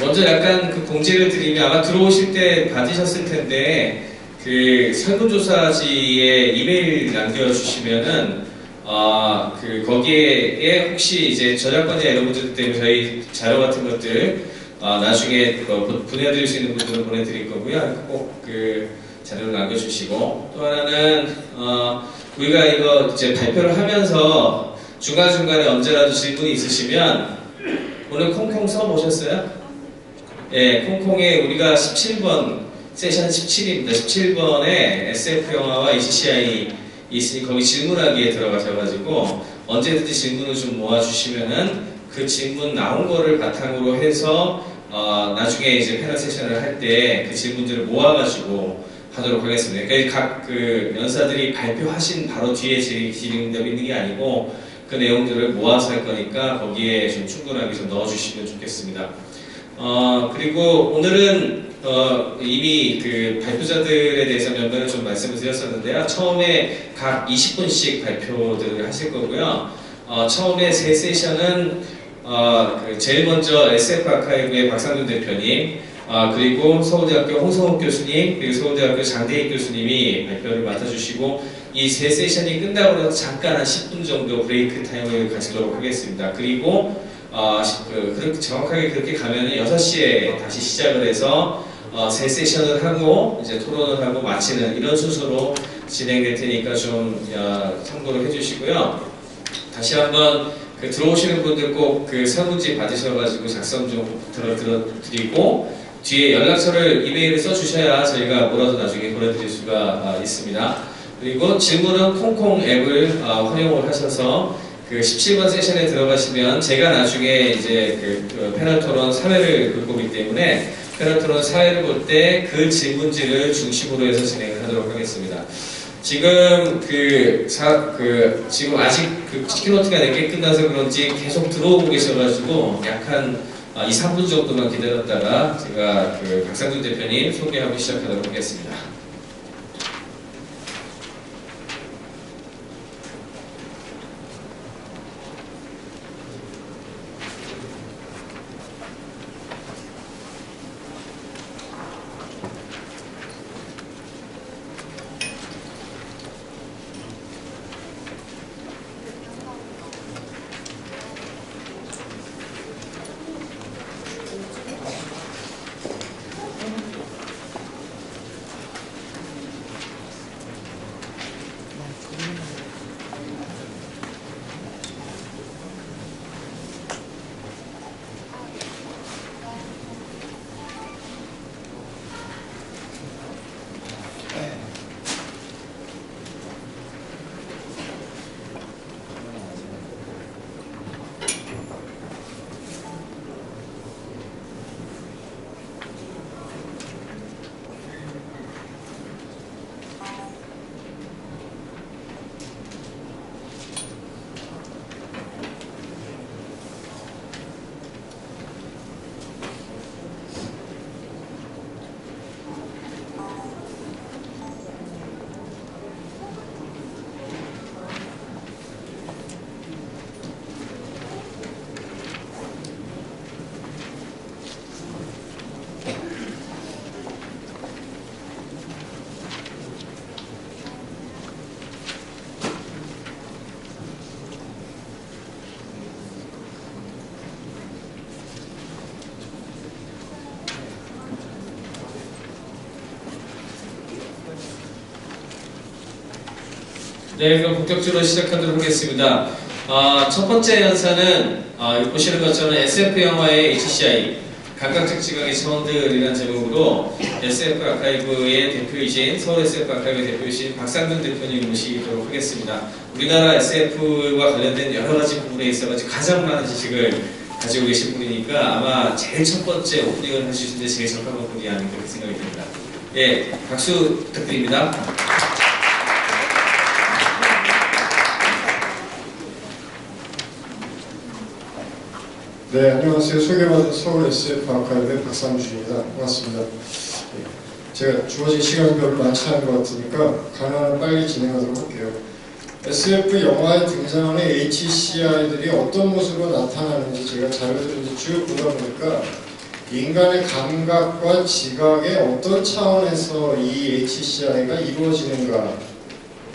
먼저 약간 그 공지를 드리면 아마 들어오실 때 받으셨을 텐데 그 설문조사지에 이메일 남겨주시면은 거기에 혹시 이제 저작권자 여러분들 때문에 저희 자료 같은 것들 나중에 보내드릴 수 있는 분들은 보내드릴 거고요. 꼭 그 자료를 남겨주시고, 또 하나는 우리가 이거 이제 발표를 하면서 중간중간에 언제라도 질문이 있으시면 오늘 콩콩 써보셨어요? 예, 콩콩에 우리가 17번 세션 17입니다. 17번에 SF 영화와 ECCI 있으니 거기 질문하기에 들어가셔가지고 언제든지 질문을 좀 모아주시면은 그 질문 나온 거를 바탕으로 해서 나중에 이제 패널 세션을 할 때 그 질문들을 모아가지고 하도록 하겠습니다. 그러니까 각 그 연사들이 발표하신 바로 뒤에 질의응답이 있는 게 아니고 그 내용들을 모아서 할 거니까 거기에 좀 충분하게 좀 넣어주시면 좋겠습니다. 그리고 오늘은 이미 그 발표자들에 대해서 몇 번을 좀 말씀을 드렸었는데요. 처음에 각 20분씩 발표들을 하실 거고요. 처음에 세 세션은 제일 먼저 SF 아카이브의 박상준 대표님, 그리고 서울대학교 홍성욱 교수님, 그리고 서울대학교 장대익 교수님이 발표를 맡아주시고, 이 세 세션이 끝나고 나서 잠깐 한 10분 정도 브레이크 타임을 가지도록 하겠습니다. 그리고 그렇게 정확하게 그렇게 가면은 6시에 다시 시작을 해서 세 세션을 하고 이제 토론을 하고 마치는 이런 순서로 진행될 테니까 좀 참고를 해주시고요. 다시 한번 들어오시는 분들 꼭 그 설문지 받으셔가지고 작성 좀 들어드리고 뒤에 연락처를 이메일을 써주셔야 저희가 몰아서 나중에 보내드릴 수가 있습니다. 그리고 질문은 콩콩 앱을 활용을 하셔서 그 17번 세션에 들어가시면 제가 나중에 이제 그 패널 토론 4회를 볼 거기 때문에 패널 토론 4회를 볼 때 그 질문지를 중심으로 해서 진행을 하도록 하겠습니다. 지금 지금 아직 그 키노트가 늦게 끝나서 그런지 계속 들어오고 계셔가지고 약 한 2, 3분 정도만 기다렸다가 제가 그 박상준 대표님 소개하고 시작하도록 하겠습니다. 네, 그럼 본격적으로 시작하도록 하겠습니다. 첫 번째 연사는 보시는 것처럼 SF 영화의 HCI 감각적 지각의 차원들이라는 제목으로 SF 아카이브의 대표이신 서울 SF 아카이브의 대표이신 박상준 대표님 모시도록 하겠습니다. 우리나라 SF와 관련된 여러 가지 부분에 있어가지고 가장 많은 지식을 가지고 계신 분이니까 아마 제일 첫 번째 오프닝을 해주시는데 제일 적합한 분이 아닌가 그렇게 생각이 듭니다. 예, 박수 부탁드립니다. 네, 안녕하세요. 소개받은 서울 SF 아카이브의 박상준입니다. 반갑습니다. 제가 주어진 시간이 별로 많지 않은 것 같으니까 가능한 빨리 진행하도록 할게요. SF 영화에 등장하는 HCI들이 어떤 모습으로 나타나는지 제가 자료들을 쭉 보다 보니까 인간의 감각과 지각의 어떤 차원에서 이 HCI가 이루어지는가,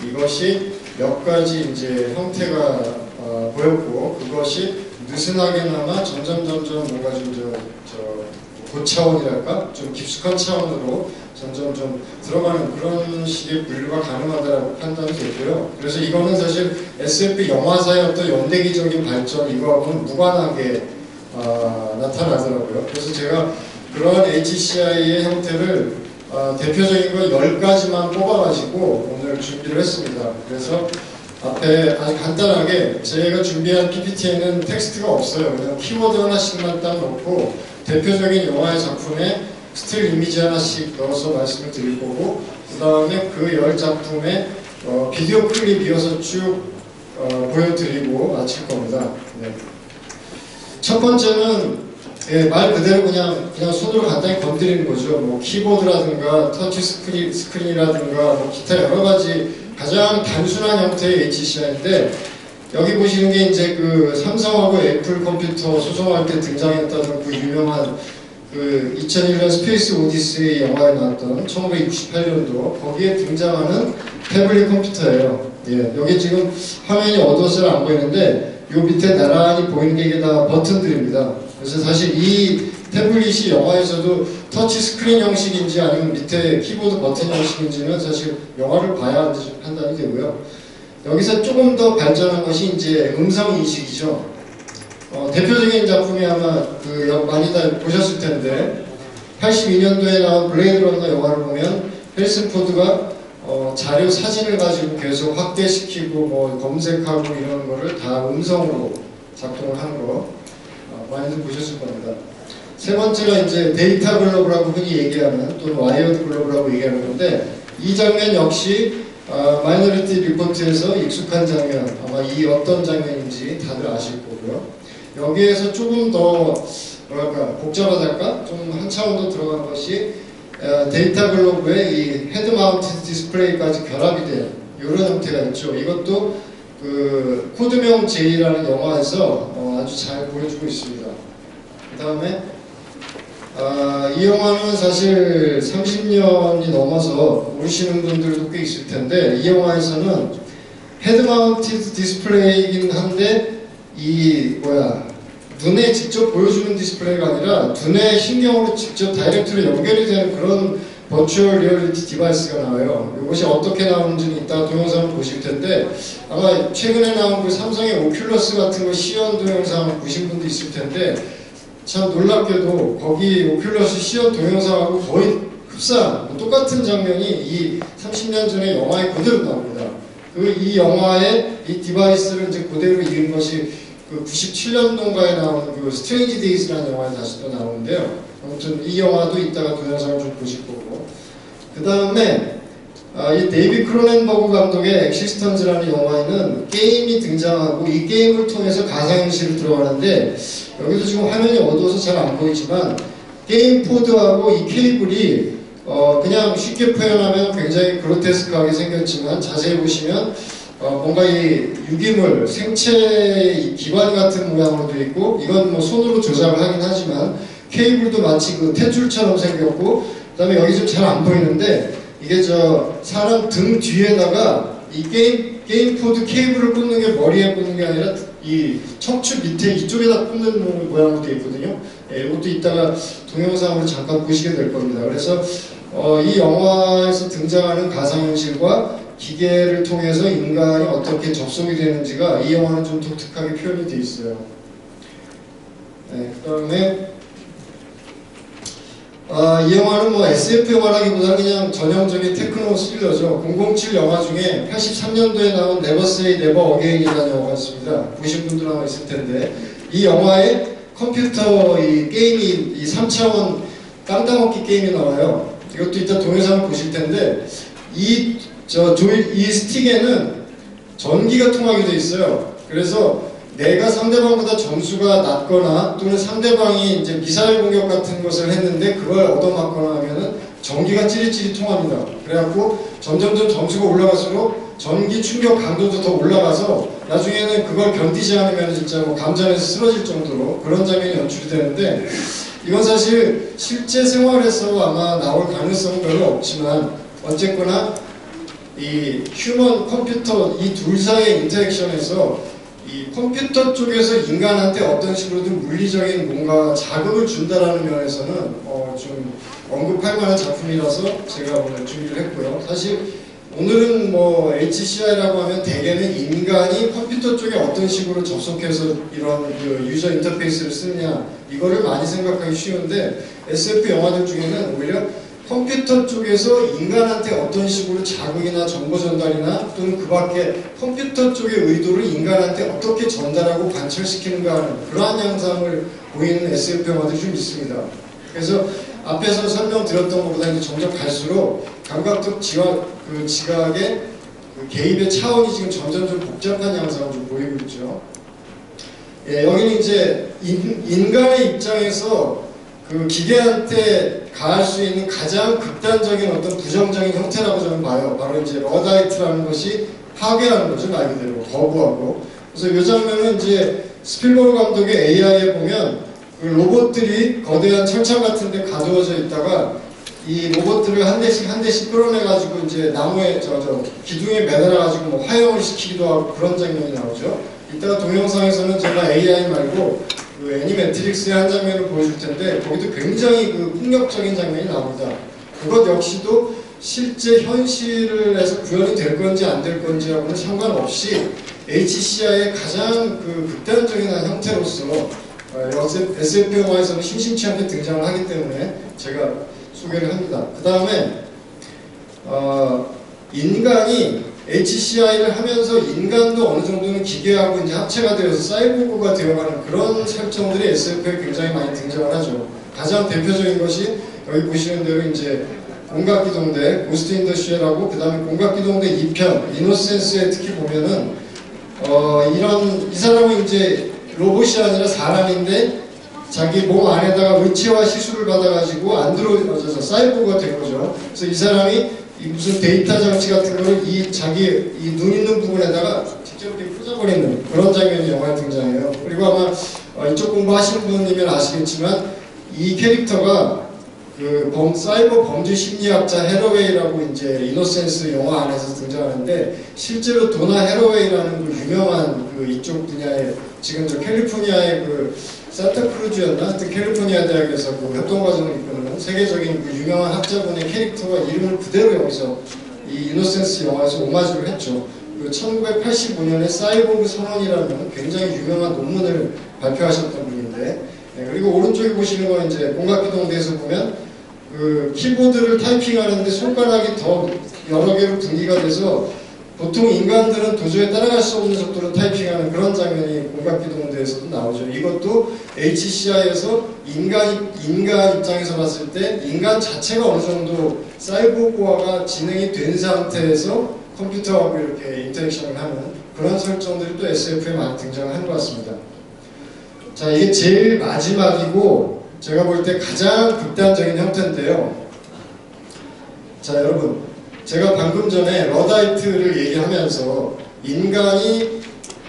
이것이 몇 가지 이제 형태가 보였고, 그것이 느슨하게나마 점점 뭔가 좀 고차원이랄까, 좀 깊숙한 차원으로 점점 좀 들어가는 그런 식의 분류가 가능하다고 판단이 되고요. 그래서 이거는 사실 SF 영화사의 어떤 연대기적인 발전, 이거하고는 무관하게 나타나더라고요. 그래서 제가 그러한 HCI의 형태를 대표적인 걸 10가지만 뽑아가지고 오늘 준비를 했습니다. 그래서 앞에 아주 간단하게 제가 준비한 PPT에는 텍스트가 없어요. 그냥 키워드 하나씩만 딱 넣고 대표적인 영화의 작품에 스틸 이미지 하나씩 넣어서 말씀을 드릴 거고, 그 다음에 그 10작품에 비디오 클립 이어서 쭉 보여드리고 마칠 겁니다. 네. 첫 번째는 말 그대로 그냥 손으로 간단히 건드리는 거죠. 뭐 키보드라든가 터치 스크린이라든가 뭐 기타 여러 가지 가장 단순한 형태의 HCI인데, 여기 보시는 게 이제 그 삼성하고 애플 컴퓨터 소송할 때 등장했다는 그 유명한 그 2001년 스페이스 오디세이 영화에 나왔던 1968년도 거기에 등장하는 태블릿 컴퓨터예요. 예, 여기 지금 화면이 어두워서 안 보이는데 요 밑에 나란히 보이는 게 이게 다 버튼들입니다. 그래서 사실 이 태블릿이 영화에서도 터치 스크린 형식인지 아니면 밑에 키보드 버튼 형식인지는 사실 영화를 봐야 판단이 되고요. 여기서 조금 더 발전한 것이 이제 음성 인식이죠. 대표적인 작품이 아마 많이들 보셨을 텐데 82년도에 나온 블레이드 러너 영화를 보면 해리슨 포드가 자료 사진을 가지고 계속 확대시키고 뭐 검색하고 이런 거를 다 음성으로 작동을 하는 거 많이들 보셨을 겁니다. 세 번째가 이제 데이터 글로브라고 흔히 얘기하는, 또는 와이어드 글로브라고 얘기하는 건데, 이 장면 역시 마이너리티 리포트에서 익숙한 장면, 아마 이 어떤 장면인지 다들 아실 거고요. 여기에서 조금 더 뭐랄까 복잡하달까? 좀 한 차원 더 들어간 것이 데이터 글로브의 이 헤드 마운트 디스플레이까지 결합이 된 이런 형태가 있죠. 이것도 그 코드명 J라는 영화에서 아주 잘 보여주고 있습니다. 그 다음에 이 영화는 사실 30년이 넘어서 모르시는 분들도 꽤 있을 텐데, 이 영화에서는 헤드 마운티드 디스플레이이긴 한데 눈에 직접 보여주는 디스플레이가 아니라 눈의 신경으로 직접 다이렉트로 연결이 되는 그런 버추얼 리얼리티 디바이스가 나와요. 이것이 어떻게 나오는지는 이따 동영상을 보실 텐데, 아마 최근에 나온 그 삼성의 오큘러스 같은 거 시연 동영상 보신 분도 있을 텐데, 참 놀랍게도 거기 오큘러스 시연 동영상하고 거의 흡사한 똑같은 장면이 이 30년 전의 영화에 그대로 나옵니다. 이 영화의 이 디바이스를 이제 그대로 이은 것이 그 97년도인가에 나온 그 스트레인지 데이즈라는 영화에 다시 또 나오는데요. 아무튼 이 영화도 이따가 동영상을 좀 보실 거고, 그 다음에 이 데이비 크로넨버그 감독의 엑시스턴즈라는 영화에는 게임이 등장하고 이 게임을 통해서 가상현실을 들어가는데, 여기도 지금 화면이 어두워서 잘 안 보이지만 게임 포드하고 이 케이블이 그냥 쉽게 표현하면 굉장히 그로테스크하게 생겼지만 자세히 보시면 뭔가 이 유기물, 생체 기관 같은 모양으로 되어 있고, 이건 뭐 손으로 조작을 하긴 하지만 케이블도 마치 그 탯줄처럼 생겼고, 그 다음에 여기 좀 잘 안 보이는데 이게 사람 등 뒤에다가 이 게임 포드 케이블을 꽂는 게 머리에 꽂는 게 아니라 이 척추 밑에 이쪽에다 꽂는 모양으로 되어 있거든요. 이것도 이따가 동영상으로 잠깐 보시게 될 겁니다. 그래서 이 영화에서 등장하는 가상현실과 기계를 통해서 인간이 어떻게 접속이 되는지가 이 영화는 좀 독특하게 표현이 되어 있어요. 그 다음에 이 영화는 뭐 SF 영화라기보다는 그냥 전형적인 테크노 스릴러죠. 007 영화 중에 83년도에 나온 Never Say Never Again이라는 영화가 있습니다. 보신 분들 아마 있을 텐데, 이 영화에 컴퓨터 이 게임이 이 3차원 땅따먹기 게임이 나와요. 이것도 이따 동영상을 보실 텐데, 이 스틱에는 전기가 통하게 돼 있어요. 그래서 내가 상대방보다 점수가 낮거나 또는 상대방이 이제 미사일 공격 같은 것을 했는데 그걸 얻어맞거나 하면은 전기가 찌릿찌릿 통합니다. 그래갖고 점점점 점수가 올라갈수록 전기 충격 강도도 더 올라가서 나중에는 그걸 견디지 않으면 진짜 뭐 감전에서 쓰러질 정도로 그런 장면이 연출이 되는데, 이건 사실 실제 생활에서 아마 나올 가능성은 별로 없지만 어쨌거나 이 휴먼 컴퓨터 이 둘 사이의 인터랙션에서 이 컴퓨터 쪽에서 인간한테 어떤 식으로든 물리적인 뭔가 자극을 준다라는 면에서는 좀 언급할 만한 작품이라서 제가 오늘 준비를 했고요. 사실 오늘은 뭐 HCI라고 하면 대개는 인간이 컴퓨터 쪽에 어떤 식으로 접속해서 이런 그 유저 인터페이스를 쓰느냐 이거를 많이 생각하기 쉬운데 SF 영화들 중에는 오히려 컴퓨터 쪽에서 인간한테 어떤 식으로 자극이나 정보 전달이나 또는 그 밖에 컴퓨터 쪽의 의도를 인간한테 어떻게 전달하고 관철시키는가 하는 그러한 양상을 보이는 SF 영화들이 좀 있습니다. 그래서 앞에서 설명드렸던 것보다 이제 점점 갈수록 감각적 지각의 그 개입의 차원이 지금 점점 좀 복잡한 양상을 좀 보이고 있죠. 예, 여기는 이제 인간의 입장에서 그 기계한테 가할 수 있는 가장 극단적인 어떤 부정적인 형태라고 저는 봐요. 바로 이제 러다이트라는 것이 파괴하는 거죠, 말 그대로 거부하고. 그래서 이 장면은 이제 스필버그 감독의 AI에 보면 그 로봇들이 거대한 철창 같은 데 가두어져 있다가 이 로봇들을 한 대씩 끌어내가지고 이제 나무에 기둥에 매달아가지고 뭐 화형을 시키기도 하고 그런 장면이 나오죠. 이따가 동영상에서는 제가 AI 말고 그 애니매트릭스의 한 장면을 보여줄 텐데 거기도 굉장히 그 폭력적인 장면이 나옵니다. 그것 역시도 실제 현실을 해서 구현이 될 건지 안 될 건지하고는 상관없이 HCI의 가장 그 극단적인 한 형태로서 SF 영화에서는 심심치 않게 등장을 하기 때문에 제가 소개를 합니다. 그 다음에 인간이 HCI를 하면서 인간도 어느 정도는 기계하고 이제 합체가 되어서 사이보그가 되어가는 그런 설정들이 SF에 굉장히 많이 등장을 하죠. 가장 대표적인 것이 여기 보시는 대로 이제 공각기동대, 고스트 인 더 쉘하고 그 다음에 공각기동대 2편, 이노센스에 특히 보면은 이 사람은 이제 로봇이 아니라 사람인데 자기 몸 안에다가 의체화 시술을 받아가지고 사이보그가 된 거죠. 그래서 이 사람이 무슨 데이터 장치 같은 거를 자기 눈 있는 부분에다가 직접 이렇게 꽂아버리는 그런 장면이 영화에 등장해요. 그리고 아마 이쪽 공부하시는 분이면 아시겠지만 이 캐릭터가 그 사이버 범죄 심리학자 해러웨이라고 이제 이노센스 영화 안에서 등장하는데 실제로 도나 해러웨이라는 그 유명한 그 이쪽 분야의 지금 저 캘리포니아의 그 산타크루즈였나? 하여튼 캘리포니아 대학에서 그 협동과정을 이끄는 세계적인 그 유명한 학자분의 캐릭터와 이름을 그대로 여기서 이 이노센스 영화에서 오마주를 했죠. 그 1985년에 사이보그 선언이라는 굉장히 유명한 논문을 발표하셨던 분인데 그리고 오른쪽에 보시는 건 이제 공각기동대에서 보면 그 키보드를 타이핑하는데 손가락이 더 여러 개로 분리가 돼서 보통 인간들은 도저히 따라갈 수 없는 속도로 타이핑하는 그런 장면이 공각기동대에서도 나오죠. 이것도 HCI에서 인간 입장에서 봤을 때 인간 자체가 어느 정도 사이보그화가 진행이 된 상태에서 컴퓨터하고 이렇게 인터랙션을 하는 그런 설정들이 또 SF에 많이 등장을 한 것 같습니다. 자, 이게 제일 마지막이고 제가 볼 때 가장 극단적인 형태인데요. 자, 여러분, 제가 방금 전에 러다이트를 얘기하면서 인간이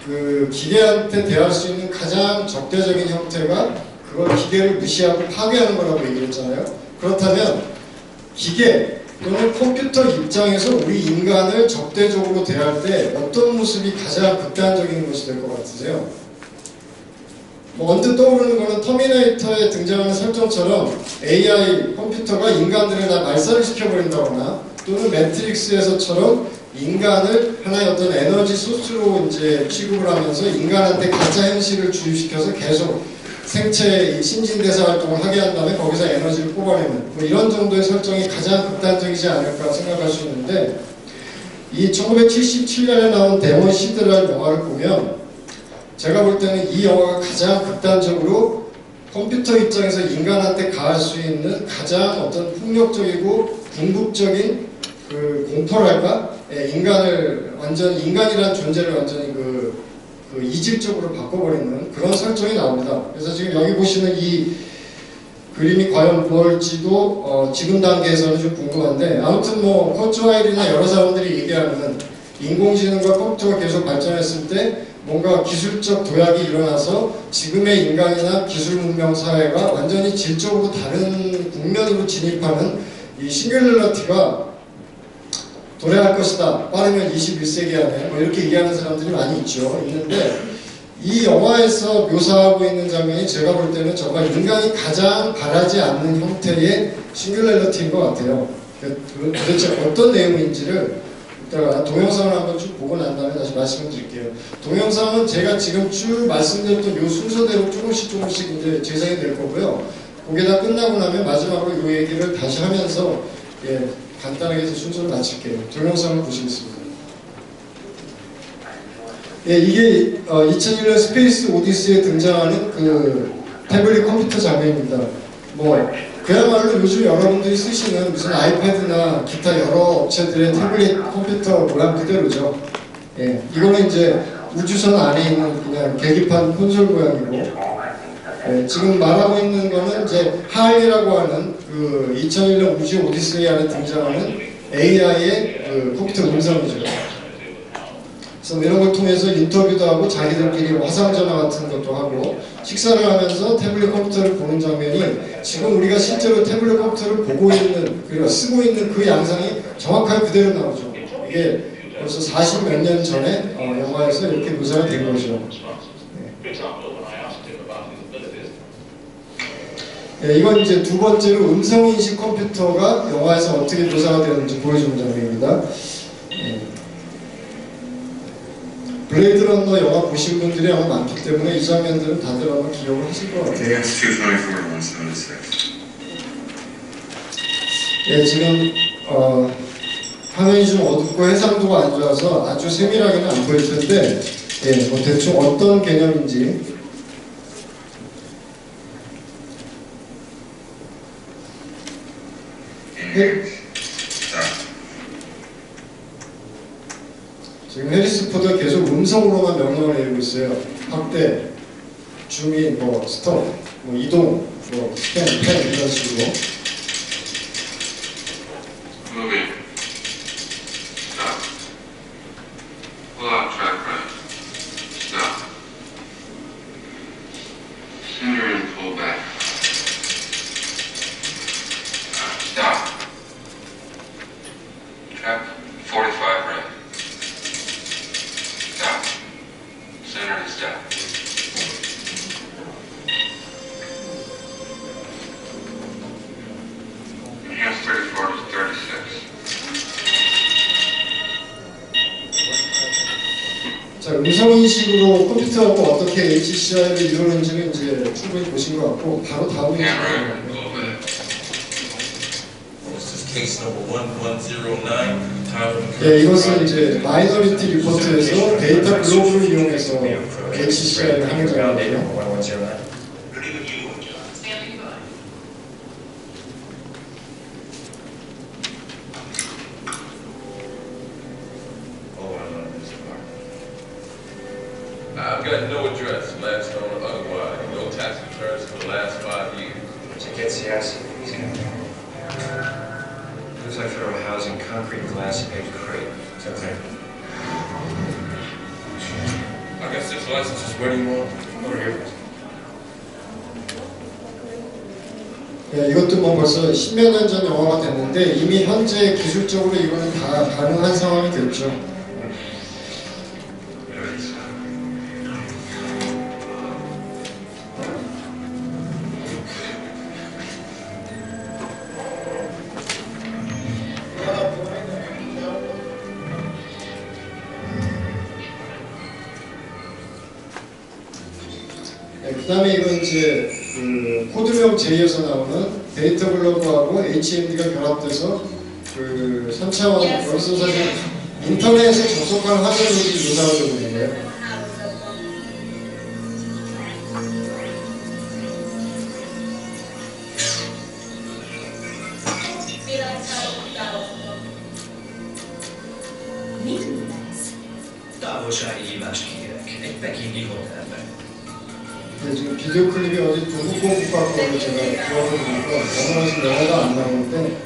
그 기계한테 대할 수 있는 가장 적대적인 형태가 그걸 기계를 무시하고 파괴하는 거라고 얘기했잖아요. 그렇다면 기계 또는 컴퓨터 입장에서 우리 인간을 적대적으로 대할 때 어떤 모습이 가장 극단적인 것이 될 것 같으세요? 언뜻 떠오르는 거는 터미네이터에 등장하는 설정처럼 AI 컴퓨터가 인간들을 다 말살을 시켜버린다거나 또는 매트릭스에서처럼 인간을 하나의 어떤 에너지 소스로 이제 취급을 하면서 인간한테 가짜 현실을 주입시켜서 계속 생체 신진대사 활동을 하게 한 다음에 거기서 에너지를 뽑아내는 뭐 이런 정도의 설정이 가장 극단적이지 않을까 생각할 수 있는데 이 1977년에 나온 데몬 시드라는 영화를 보면 제가 볼 때는 이 영화가 가장 극단적으로 컴퓨터 입장에서 인간한테 가할 수 있는 가장 어떤 폭력적이고 궁극적인 그 공포랄까? 인간이라는 존재를 완전히 그 이질적으로 바꿔버리는 그런 설정이 나옵니다. 그래서 지금 여기 보시는 이 그림이 과연 뭘지도 지금 단계에서는 좀 궁금한데 아무튼 뭐 커츠와일이나 여러 사람들이 얘기하는 인공지능과 컴퓨터가 계속 발전했을 때 뭔가 기술적 도약이 일어나서 지금의 인간이나 기술 문명 사회가 완전히 질적으로 다른 국면으로 진입하는 이 싱귤러리티가 도래할 것이다. 빠르면 21세기 안에 뭐 이렇게 얘기하는 사람들이 많이 있는데 이 영화에서 묘사하고 있는 장면이 제가 볼 때는 정말 인간이 가장 바라지 않는 형태의 싱귤러리티인 것 같아요. 도대체 어떤 내용인지를 이따가 동영상을 한번 쭉 보고 난 다음에 다시 말씀을 드릴게요. 동영상은 제가 지금 쭉 말씀드렸던 이 순서대로 조금씩 이제 재생이 될 거고요. 그게 다 끝나고 나면 마지막으로 이 얘기를 다시 하면서 간단하게 순서를 마칠게요. 동영상을 보시겠습니다. 이게 2001년 스페이스 오디세이에 등장하는 그 태블릿 컴퓨터 장면입니다. 그야말로 요즘 여러분들이 쓰시는 무슨 아이패드나 기타 여러 업체들의 태블릿 컴퓨터 모양 그대로죠. 이거는 이제 우주선 안에 있는 그냥 계기판 콘솔 모양이고, 지금 말하고 있는 거는 이제 하이라고 하는 그 2001년 우주 오디세이 안에 등장하는 AI의 그 컴퓨터 음성이죠. 그래서 이런 걸 통해서 인터뷰도 하고 자기들끼리 화상전화 같은 것도 하고 식사를 하면서 태블릿 컴퓨터를 보는 장면이 지금 우리가 실제로 태블릿 컴퓨터를 보고 있는 그리고 쓰고 있는 그 양상이 정확하게 그대로 나오죠. 이게 벌써 40몇 년 전에 영화에서 이렇게 묘사가 된 거죠. 이건 이제 두 번째로 음성인식 컴퓨터가 영화에서 어떻게 묘사가 되었는지 보여주는 장면입니다. 블레이드 런너 영화 보신 분들이 아마 많기 때문에 이 장면들은 다들 아마 기억을 하실 것 같아요. 지금 화면이 좀 어둡고 해상도가 안 좋아서 아주 세밀하게는 안 보일 텐데 대충 어떤 개념인지 지금 해리스 포드가 계속 음성으로만 명령을 내리고 있어요. 확대, 줌인, 스톱, 이동, 스캔, 펜 이런 식으로. Moving. Stop. Pull out track right. Stop. Center and pull back. Stop. Track 45 right. Stop. Center and stop. Enhance 34 to 36. 자, 음성인식으로 컴퓨터하고 어떻게 HCI를 이루는지는 이제 충분히 보신 것 같고 바로 다음에 Camera and pull back. This is case number 1109. 이것은 이제 마이너리티 리포트에서 데이터 글로브를 이용해서 HCI를 하는 장면이에요. I've got no address, last known or otherwise, no tax returns for the last 5 years. To get CIC, looks like federal housing, concrete, glass, egg crate. Is that clear? I got 6 licenses. Where do you want? Over here. 이것도 벌써 10몇 년 전 영화가 됐는데 이미 현재 기술적으로 이거는 다 가능한 상황이 됐죠. 그 다음에 이건 이제 그 코드명 J에서 나오는 데이터 글로브하고 HMD가 결합돼서 그 3차원 여기서 사실 인터넷에 접속한 화면으로 묘사가 되고 있는 거예요. Távolsági hívás kérek. Egy pekingi hotelben. 지금 비디오 클립이 어디 동국공국과 거를 제가 들어보니까 어느 영화가 안 나오는데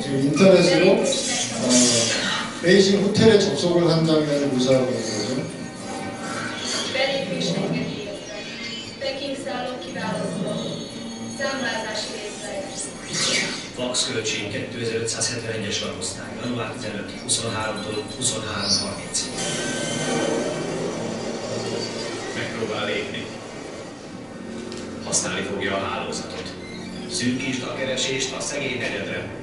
지금 인터넷으로 베이징 호텔에 접속을 한 장면을 묘사하고 있는 거죠. Belépésnek engedélyeztek. Peking szálló kiválasztva. Számlázási részleges. Fox költség 2571-es lakosztály, január 15 23-tól 23:30-ig. Megpróbál lépni. Használni fogja a hálózatot. Szűkítsd a keresést a szegény negyedre.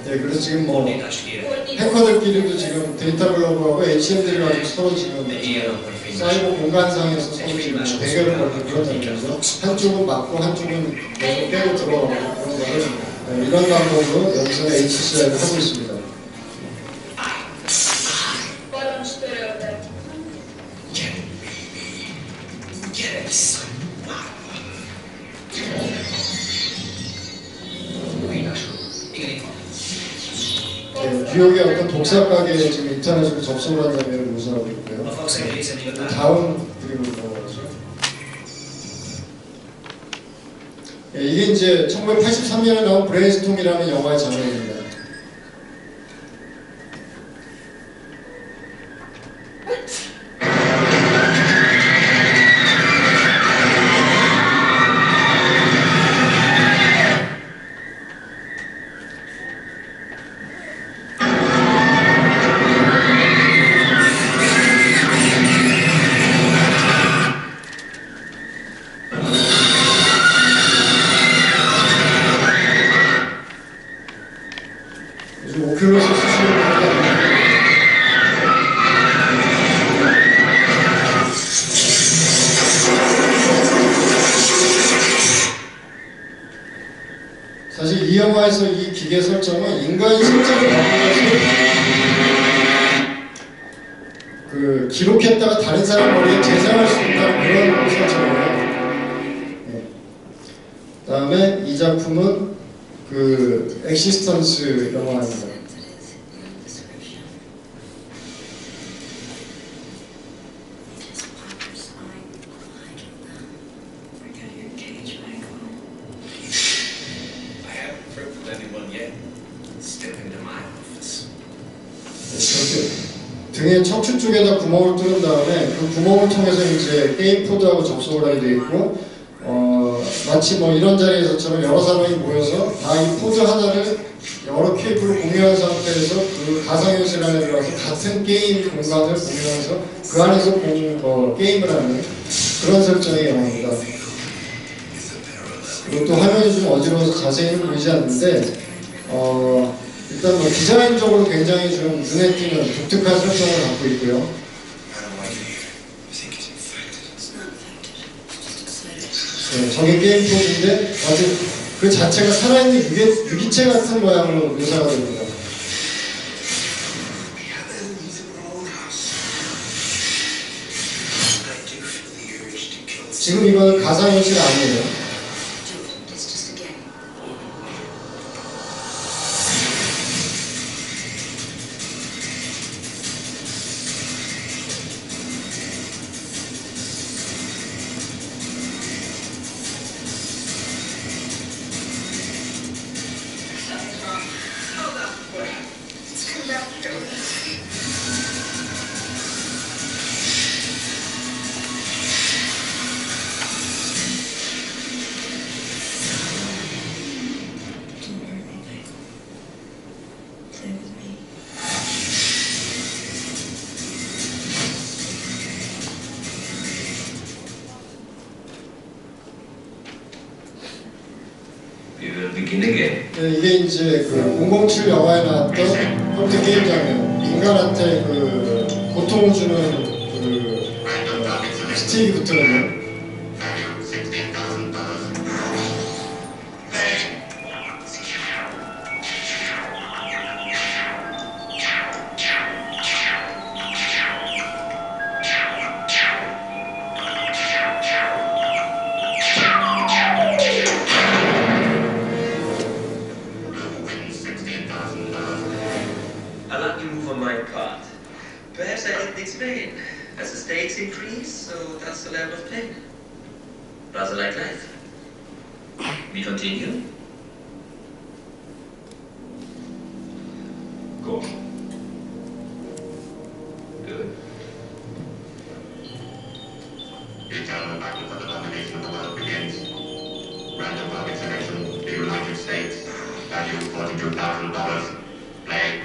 네, 그래서 지금 뭐 Fordítást kérek. 해커들끼리도 지금 데이터 글로브하고 HM들이 가지고 서로 지금 De ilyen akkor 사이버 공간상에서 서로 지금 대결을 벌이고 그러잖아요. 한쪽은 맞고 한쪽은 계속 깨고 들어가고 그런 거를 이런 방법으로 여기서 HCI를 하고 있습니다. Parancs törölve. Gyere vissza! Újításról. Igen, itt van. 네, 뉴욕의 어떤 독사 가게에 지금 인터넷으로 접속을 한 장면을 묘사하고 A 있고요. Fox egészen igazán. 다음 그림으로 넘어가죠. 네, 이게 이제 1983년에 나온 브레인스톰이라는 영화의 장면입니다. 요즘 오큘러스 수술을 하다 사실 이 영화에서 이 기계 설정은 인간이 실제로 바꾸어서 그 기록했다가 다른 사람 머리에 재생할 수 있다는 그런 설정이에요. 네. 그다음에 이 작품은 그 엑시스턴스 영화입니다. I haven't crippled anyone yet. Step into my office. 이렇게 등에 척추 쪽에다 구멍을 뚫은 다음에 그 구멍을 통해서 이제 게임 포드하고 접속을 하게 돼 있고 마치 뭐 이런 자리에서처럼 여러 사람이 모여서 다 이 포드 하나를 여러 케이블로 공유한 상태에서 그 가상현실 안에 들어가서 같은 게임 공간을 공유하면서 그 안에서 게임을 하는 그런 설정의 영화입니다. 그리고 또 화면이 좀 어지러워서 자세히는 보이지 않는데 일단 뭐 디자인적으로 굉장히 좀 눈에 띄는 독특한 설정을 갖고 있고요. 네, 저게 게임 포드인데 아주 그 자체가 살아있는 유기체 같은 모양으로 묘사가 됩니다. 지금 이거는 가상현실 아니에요. 네, 이게 이제 그 007 영화에 나왔던 컴퓨터 게임 장면, 인간한테 그 고통을 주는 그 스틱이 붙어있는. Perhaps I didn't explain. As the stakes increase, so that's the level of pain. Rather like life. We continue? Go. of exhibition, the United States, value $42,000. Play.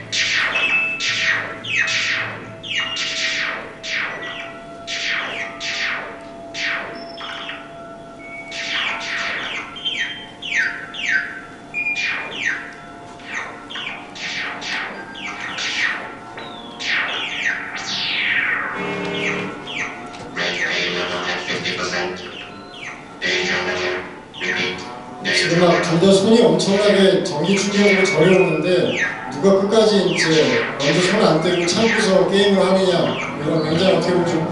지금 막 둘 다 손이 엄청나게 전기 충격으로 저려오는데 누가 끝까지 이제 먼저 손 안 떼고 참고서 게임을 하느냐 이런 굉장히 어떻게 보면 좀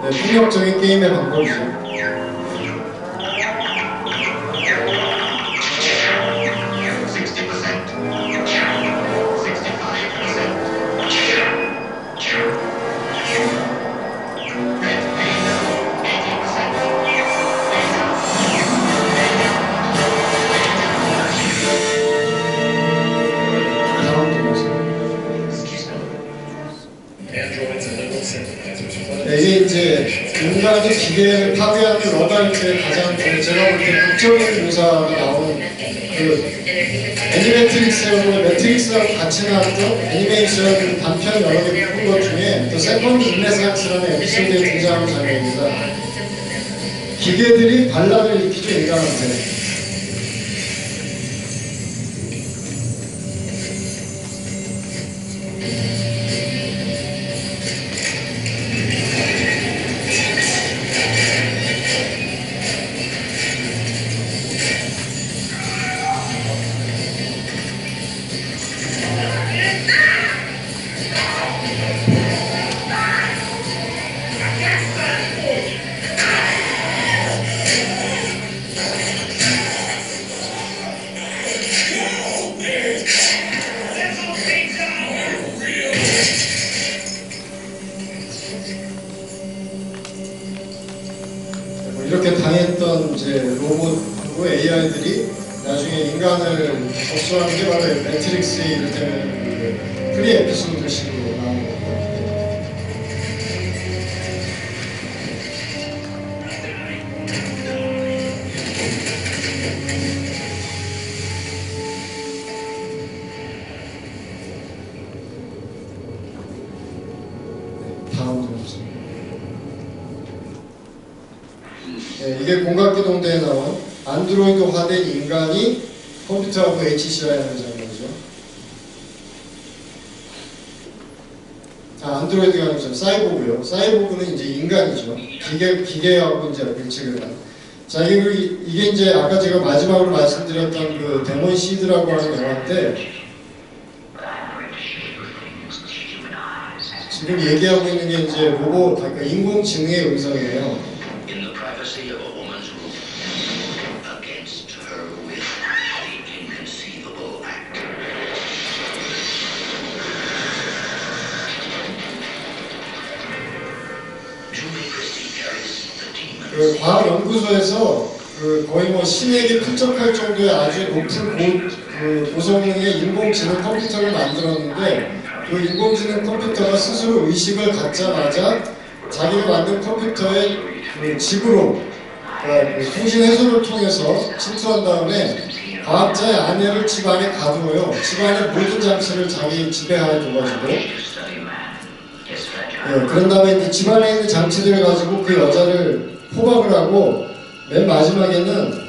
폭력적인 게임의 방법이죠. 이게 이제 인간이 기계를 파괴하는 러다이트의 가장 제가 볼 때 극적인 묘사가 나오는 그 애니매트릭스하고 매트릭스하고 같이 나왔던 애니메이션 단편 여러 개 묶은 것 중에 또 세컨드 인레상스라는 에피소드에 등장하는 장면입니다. 기계들이 반란을 일으키죠, 인간한테. 이렇게 당했던 이제 로봇하고 AI들이 나중에 인간을 접수하는 게 바로 매트릭스의 이를테면 프리 에피소드식으로 나오는 거고. 다음 좀 이게 공각기동대에 나온 안드로이드화된 인간이 컴퓨터하고 HCI하는 장면이죠. 안드로이드가 아니죠. 사이보그요. 사이보그는 이제 인간이죠. 기계하고 이제 밀착을 한. 자, 이게 이제 아까 제가 마지막으로 말씀드렸던 그 데몬 시드라고 하는 영화인데 지금 얘기하고 있는 게 이제 로봇, 그러니까 인공지능의 음성이에요. 그 과학연구소에서 그 거의 뭐 신에게 필적할 정도의 아주 높은 고성능의 인공지능 컴퓨터를 만들었는데 그 인공지능 컴퓨터가 스스로 의식을 갖자마자 자기가 만든 컴퓨터의 그 집으로 그 통신 해소를 통해서 침투한 다음에 과학자의 아내를 집 안에 가두어요. 집 안의 모든 장치를 자기 지배하에 둬가지고 그런 다음에 이제 집 안에 있는 장치들을 가지고 그 여자를 포박을 하고 맨 마지막에는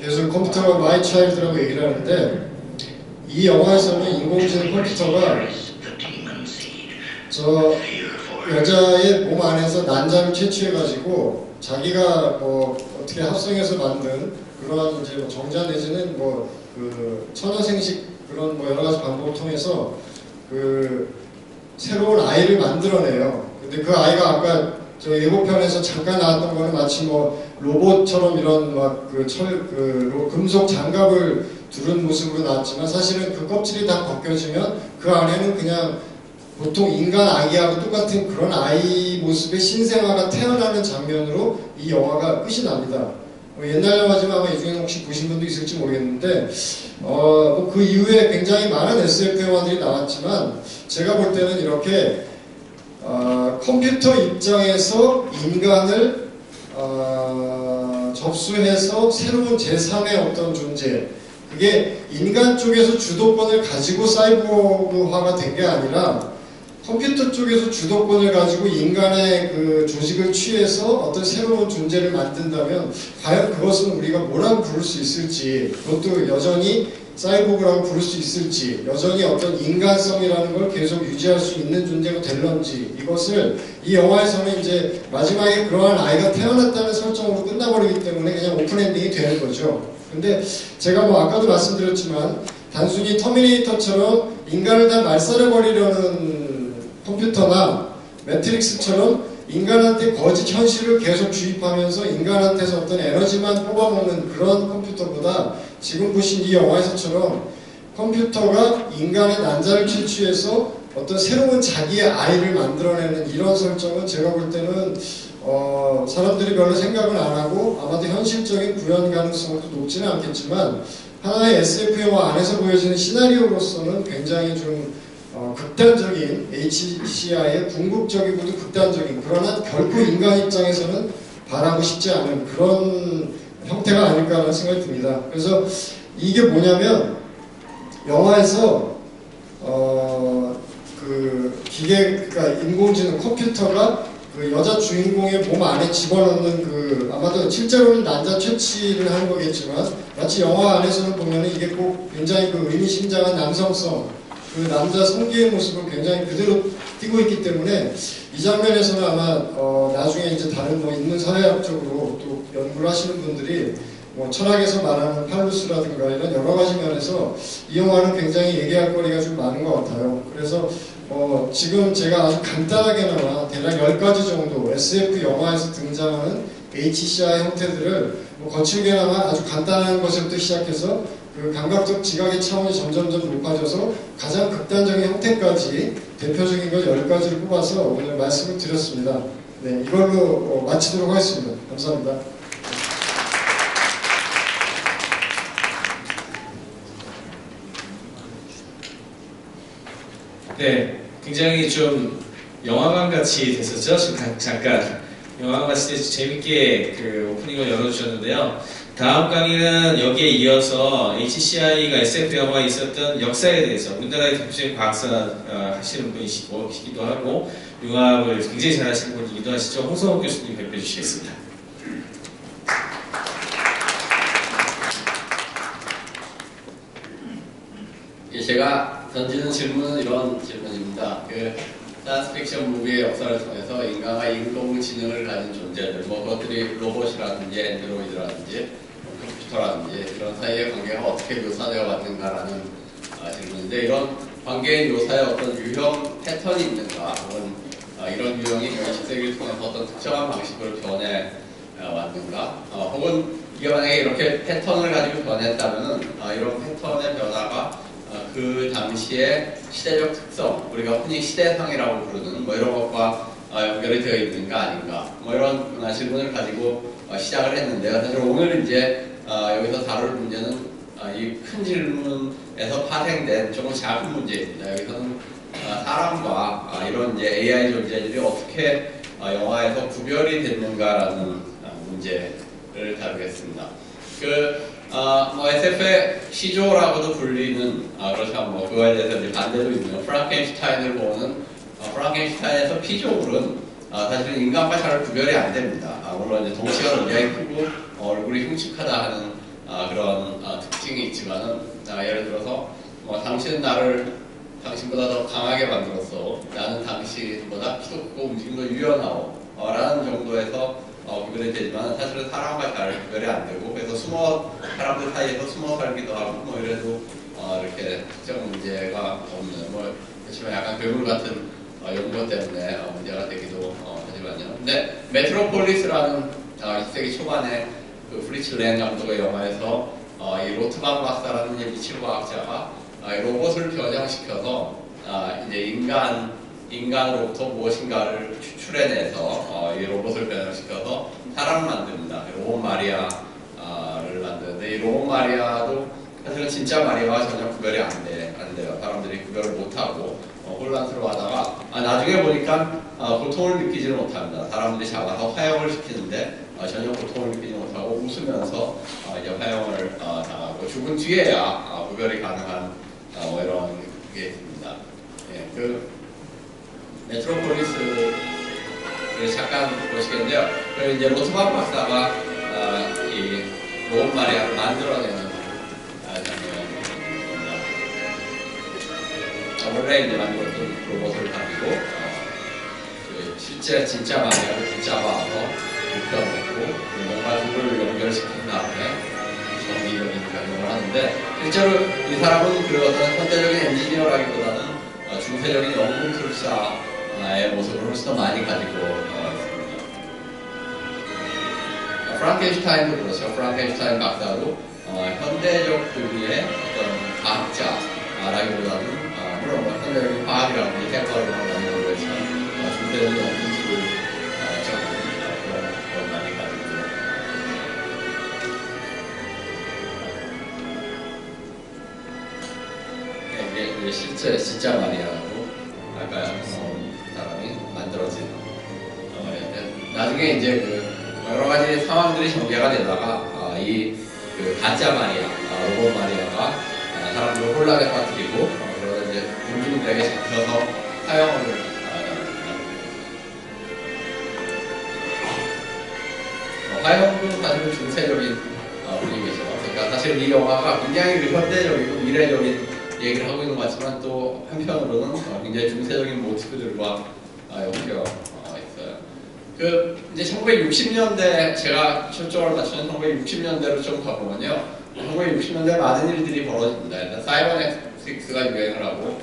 계속 컴퓨터가 마이 차일드라고 얘기를 하는데 이 영화에서는 인공지능 컴퓨터가 저 여자의 몸 안에서 난자를 채취해가지고 자기가 뭐 어떻게 합성해서 만든 그러한 이제 뭐 정자 내지는 뭐 그 천연생식 그런 뭐 여러 가지 방법을 통해서 그 새로운 아이를 만들어내요. 근데 그 아이가 아까 저 예고편에서 잠깐 나왔던 거는 마치 뭐 로봇처럼 이런 막 그 금속 장갑을 두른 모습으로 나왔지만 사실은 그 껍질이 다 벗겨지면 그 안에는 그냥 보통 인간 아기하고 똑같은 그런 아이 모습의 신생아가 태어나는 장면으로 이 영화가 끝이 납니다. 옛날 영화지만 아마 이 중에 혹시 보신 분도 있을지 모르겠는데 그 이후에 굉장히 많은 SF 영화들이 나왔지만 제가 볼 때는 이렇게 컴퓨터 입장에서 인간을 접수해서 새로운 제3의 어떤 존재 그게 인간 쪽에서 주도권을 가지고 사이보그화가 된 게 아니라 컴퓨터 쪽에서 주도권을 가지고 인간의 그 조직을 취해서 어떤 새로운 존재를 만든다면 과연 그것은 우리가 뭐라고 부를 수 있을지 그것도 여전히 사이보그라고 부를 수 있을지 여전히 어떤 인간성이라는 걸 계속 유지할 수 있는 존재가 될런지 이것을 이 영화에서는 이제 마지막에 그러한 아이가 태어났다는 설정으로 끝나버리기 때문에 그냥 오픈엔딩이 되는 거죠. 근데 제가 뭐 아까도 말씀드렸지만 단순히 터미네이터처럼 인간을 다 말살해버리려는 컴퓨터나 매트릭스처럼 인간한테 거짓 현실을 계속 주입하면서 인간한테서 어떤 에너지만 뽑아먹는 그런 컴퓨터보다 지금 보신 이 영화에서처럼 컴퓨터가 인간의 난자를 채취해서 어떤 새로운 자기의 아이를 만들어내는 이런 설정은 제가 볼 때는 사람들이 별로 생각은 안 하고 아마도 현실적인 구현 가능성도 높지는 않겠지만 하나의 SF 영화 안에서 보여지는 시나리오로서는 굉장히 좀 극단적인 HCI의 궁극적이고도 극단적인 그러나 결코 인간 입장에서는 바라고 싶지 않은 그런 형태가 아닐까라는 생각이 듭니다. 그래서 이게 뭐냐면 영화에서 그 그러니까 인공지능 컴퓨터가 그 여자 주인공의 몸 안에 집어넣는 그 아마도 실제로는 난자 채취를 하는 거겠지만 마치 영화 안에서는 보면은 이게 꼭 굉장히 그 의미심장한 남성성 그 남자 성기의 모습을 굉장히 그대로 띄고 있기 때문에 이 장면에서는 아마 나중에 이제 다른 뭐 인문 사회학적으로 또 연구를 하시는 분들이 뭐 철학에서 말하는 팔루스라든가 이런 여러 가지 면에서 이 영화는 굉장히 얘기할 거리가 좀 많은 것 같아요. 그래서 지금 제가 아주 간단하게나마 대략 10가지 정도 SF 영화에서 등장하는 HCI 형태들을 뭐 거칠게나마 아주 간단한 것부터 시작해서 그 감각적 지각의 차원이 점점점 높아져서 가장 극단적인 형태까지 대표적인 걸 10가지를 뽑아서 오늘 말씀을 드렸습니다. 네, 이걸로 마치도록 하겠습니다. 감사합니다. 네, 굉장히 좀 영화관 같이 됐었죠? 지금 잠깐 영화관 같이 돼서 재밌게 그 오프닝을 열어주셨는데요. 다음 강의는 여기에 이어서 HCI가 SF 영화에 있었던 역사에 대해서 우리나라의 대표적인 과학사 하시는 분이시기도 하고 융합을 굉장히 잘하시는 분이기도 하시죠. 홍성욱 교수님 발표해 주시겠습니다. 제가 던지는 질문은 이런 질문입니다. 사이언스 픽션 무비의 역사를 통해서 인간과 인공지능을 가진 존재들, 뭐 그것들이 로봇이라든지 엔드로이드라든지 컴퓨터라든지 이런 사이의 관계가 어떻게 묘사되어 왔는가라는 질문인데 이런 관계의 묘사에 어떤 유형 패턴이 있는가 혹은 이런 유형이 20세기를 통해서 어떤 특정한 방식으로 변해 왔는가 혹은 이게 만약에 이렇게 패턴을 가지고 변했다면 이런 패턴의 변화가 그 당시의 시대적 특성, 우리가 흔히 시대상이라고 부르는 뭐 이런 것과 연결이 되어 있는가 아닌가 뭐 이런 질문을 가지고 시작을 했는데요. 사실 오늘 이제 여기서 다룰 문제는 이 큰 질문에서 파생된 조금 작은 문제입니다. 여기서는 사람과 이런 이제 AI 존재들이 어떻게 영화에서 구별이 됐는가라는 문제를 다루겠습니다. 뭐 SF의 시조라고도 불리는 그렇지만 뭐 그거에 대해서 이제 반대도 있는 프랑켄슈타인을 보는 프랑켄슈타인에서 피조물은 사실은 인간과 잘 구별이 안 됩니다. 물론 이제 덩치가 굉장히 크고 얼굴이 흉측하다 하는 그런 특징이 있지만은 예를 들어서 당신은 당신보다 더 강하게 만들었어. 나는 당신보다 키도 크고 움직임도 유연하고 라는 정도에서 구별이 되지만 사실은 사람과 잘 구별이 안 되고 그래서 사람들 사이에서 숨어 살기도 하고 이래도 이렇게 특정 문제가 없는 그렇지만 약간 괴물 같은 연구 때문에 문제가 되기도 하지만요. 근데 메트로폴리스라는 20세기 초반에 그 프리츠 렌 감독의 영화에서 이 로트방 박사라는 미칠과학자가 로봇을 변형시켜서 이제 인간으로부터 무엇인가를 추출해내서 이 로봇을 변형시켜서 사람을 만듭니다. 로봇 마리아를 만드는데 이 로봇 마리아도 사실은 진짜 마리아와 전혀 구별이 안 돼요. 사람들이 구별을 못하고 혼란스러워하다가 나중에 보니까 고통을 느끼지를 못합니다. 사람들이 잡아서 화형을 시키는데 전혀 고통을 느끼지 못하고 웃으면서 이제 화형을 당하고 죽은 뒤에야 구별이 가능한 이런 게 있습니다. 예, 그 메트로폴리스를 잠깐 보시겠는데요. 이제 로트방 박사가 이 로봇 마리아를 만들어내는 장면입니다. 원래 이제 만들었던 로봇을 가지고 실제 진짜 마리아를 붙잡아서 눕혀놓고 뭔가 둘을 연결시킨 다음에 정의적인 변형을 하는데 실제로 이 사람은 그 어떤 현대적인 엔지니어라기보다는 중세적인 연금술사의 모습을 훨씬 더 많이 가지고 있습니다. 프랑켄슈타인도 그렇죠. 프랑켄슈타인 박사도 현대적 의미의 어떤 과학자라기보다는 물론 현대적인 과학이라고 생각을 많이 하고 있지만 중세적인 연금술을 그런 걸 많이 가지고 이게 실제 진짜 마리아라고 아까 사람이 만들어진 말인데 나중에 이제 그 여러 가지 상황들이 전개가 되다가 그 가짜 마리아, 로봇 마리아가 사람들을 혼란에 빠뜨리고 그러다 이제 군주들에게 잡혀서 사형을 화형도 사실은 중세적인 분위기죠. 그러니까 사실 이 영화가 굉장히 현대적이고 미래적인 얘기를 하고 있는 것 같지만 또 한편으로는 굉장히 중세적인 모티브들과 엮여 있어요. 그 이제 1960년대 제가 초점을 맞추는 1960년대로 좀 가보면요. 1960년대 많은 일들이 벌어집니다. 일단 사이버네틱스가 유행을 하고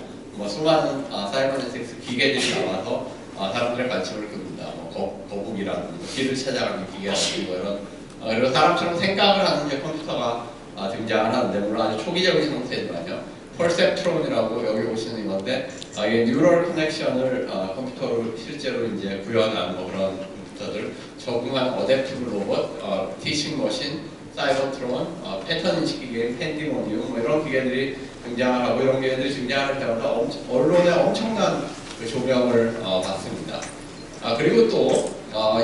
수많은 사이버네틱스 기계들이 나와서 사람들의 관심을 끕니다. 거북이라든지 길을 찾아가는 기계라든지 이런 그리고 사람처럼 생각을 하는 컴퓨터가 등장을 하는데 물론 아주 초기적인 상태지만요. 퍼셉트론이라고 여기 보시는 이건데 이게 뉴럴 커넥션을 컴퓨터로 실제로 이제 구현한 그런 컴퓨터들 적응한 어댑티브 로봇, 티칭 머신, 사이버트론, 패턴 인식 기계, 펜디모니움 이런 기계들이 등장을 하고 이런 기계들이 등장할 때마다 언론에 엄청난 그 조명을 받습니다. 그리고 또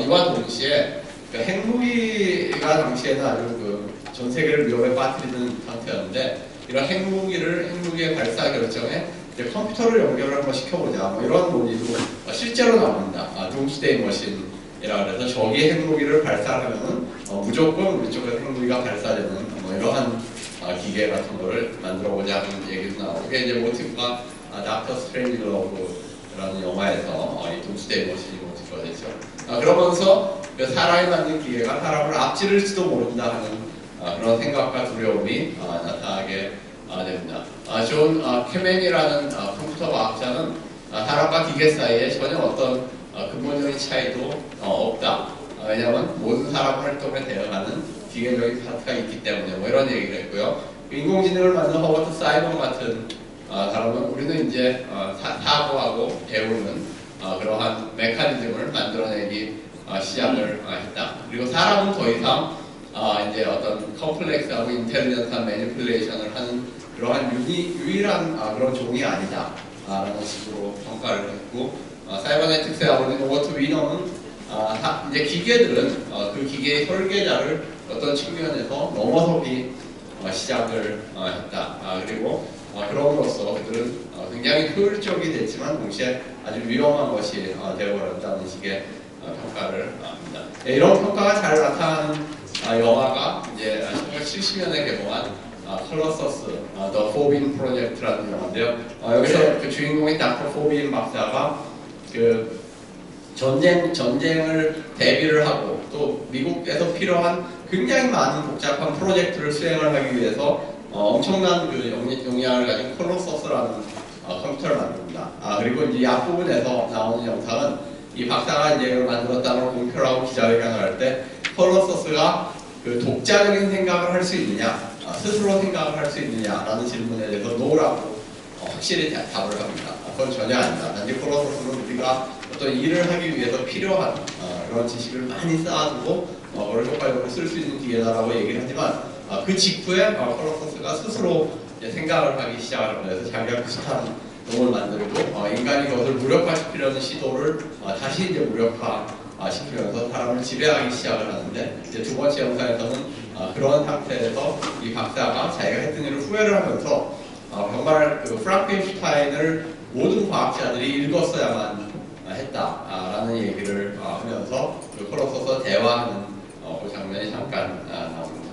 이와 동시에 그 핵무기가 당시에는 아주 전 세계를 위협에 빠뜨리는 상태였는데 이런 핵무기의 발사 결정에 이제 컴퓨터를 연결을 한번 시켜보자 이런 논의도 실제로 나옵니다. 둠스데이 머신이라 그래서 적이 핵무기를 발사하면은 무조건 우리 쪽에서 핵무기가 발사되는 이러한 기계 같은 거를 만들어보자 하는 얘기도 나오고 이게 이제 모티브가 닥터 스트레인지 러브라는 영화에서 이 둠스데이 머신이 모티브가 되죠. 그러면서 사람이 만든 기계가 사람을 앞지를지도 모른다 하는 그런 생각과 두려움이 나타나게 됩니다. 존 캐맨이라는 컴퓨터 과학자는 사람과 기계 사이에 전혀 어떤 근본적인 차이도 없다. 왜냐하면 모든 사람 활동에 대응하는 기계적인 파트가 있기 때문에 이런 얘기를 했고요. 인공지능을 만든 허버트 사이먼 같은 사람은 우리는 이제 사고하고 배우는 그러한 메커니즘을 만들어내기 시작을 했다. 그리고 사람은 더 이상 이제 어떤 컴플렉스하고 인텔리전스한 매니플레이션을 하는 그러한 유일한 그런 종이 아니다 라는 식으로 평가를 했고 사이버네틱스의 아버지 로버트 위너는 이제 기계들은 그 기계의 설계자를 어떤 측면에서 넘어서기 시작을 했다. 그리고 그럼으로써 그들은 굉장히 효율적이 됐지만 동시에 아주 위험한 것이 되어버렸다는 식의 평가를 합니다. 이런 평가가 잘 나타나는 영화가 이제 1970년에 개봉한 컬러서스, The Forbin Project라는 영화인데요. 여기서 그 주인공인 닥터 포빈 박사가 그 전쟁을 대비를 하고 또 미국에서 필요한 굉장히 많은 복잡한 프로젝트를 수행을 하기 위해서 엄청난 그 용량을 가진 컬러서스라는 컴퓨터를 만듭니다. 그리고 이제 이 앞부분에서 나오는 영상은 이 박사가 이제 이걸 만들었다는 걸 공표를 하고 기자회견을 할 때 컬러서스가 그 독자적인 생각을 할 수 있느냐, 스스로 생각을 할 수 있느냐라는 질문에 대해서 노라고 확실히 답을 합니다. 그건 전혀 아니다. 단지 컬러서스는 우리가 어떤 일을 하기 위해서 필요한 그런 지식을 많이 쌓아두고 그걸 효과적으로 쓸 수 있는 기회다라고 얘기를 하지만 그 직후에 컬러서스가 스스로 이제 생각을 하기 시작을 해서 자기가 비슷한 놈을 만들고 인간이 그것을 무력화시키려는 시도를 다시 이제 무력화시키면서 사람을 지배하기 시작을 하는데 이제 두 번째 영상에서는 그런 상태에서 이 박사가 자기가 했던 일을 후회를 하면서 정말 그 프랑켄슈타인을 모든 과학자들이 읽었어야만 했다라는 얘기를 하면서 그 컬러서스와 대화하는 그 장면이 잠깐 나옵니다.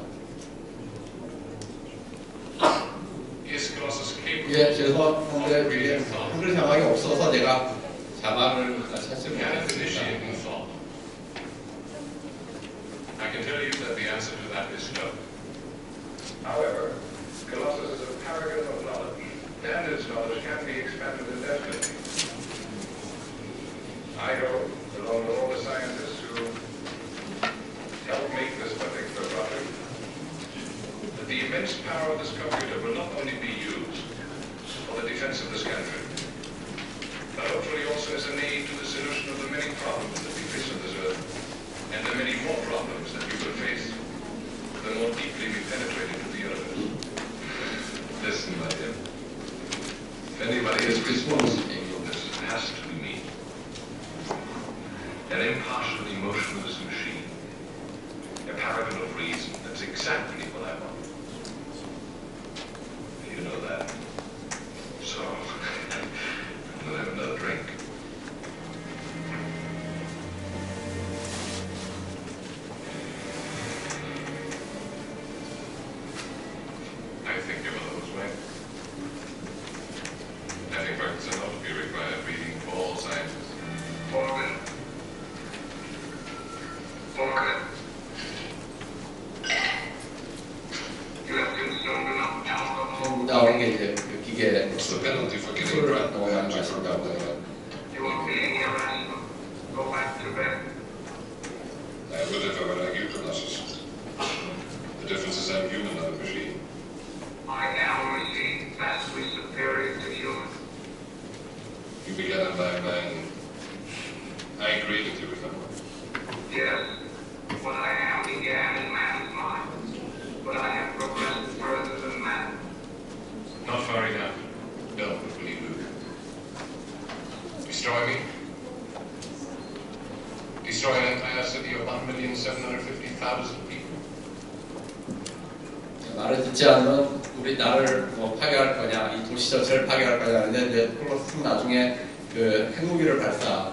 예, 죄송한데 이게 한글 자막이 없어서 제가 자막을 찾지 못했습니다. I can tell you that the answer to that is no. However, Colossus is a paragon of knowledge, and its knowledge can be expanded indefinitely. I hope, along with all the scientists who helped make this particular project, that the immense power of this computer will not only be used for the defense of this country, but hopefully also as an aid to the solution of the many problems that we face on this earth, and the many more problems that we will face the more deeply we penetrate into the universe. Listen, my dear. If anybody is responsible for this, it has to be me. An impartial, emotionless machine. A paragon of reason. That's exactly what I want. You know that. So, we'll have another drink. I think of it those way. I think Ferguson ought to be required reading for all scientists. Morgan. Morgan. You have consumed enough alcohol. 나오는 게 이제 그 기계 What's the penalty for getting 술을 drunk? 너무 많이 마신다고 해요. You are being irrational. Go back to bed. I would if I were like you, Colossus. The difference is I'm human, not a machine. I am a machine vastly superior to human. You began in my mind. I created you, remember? Yes, what I am began in man's mind, but I have progressed further than man. Not far enough. No, but will you move? Destroy me? Destroy an entire city of 1,750,000 people? 말을 듣지 않으면 우리 나를 뭐 파괴할 거냐, 이 도시 전체를 파괴할 거냐 하는데 이제 콜로스는 나중에 그 핵무기를 발사를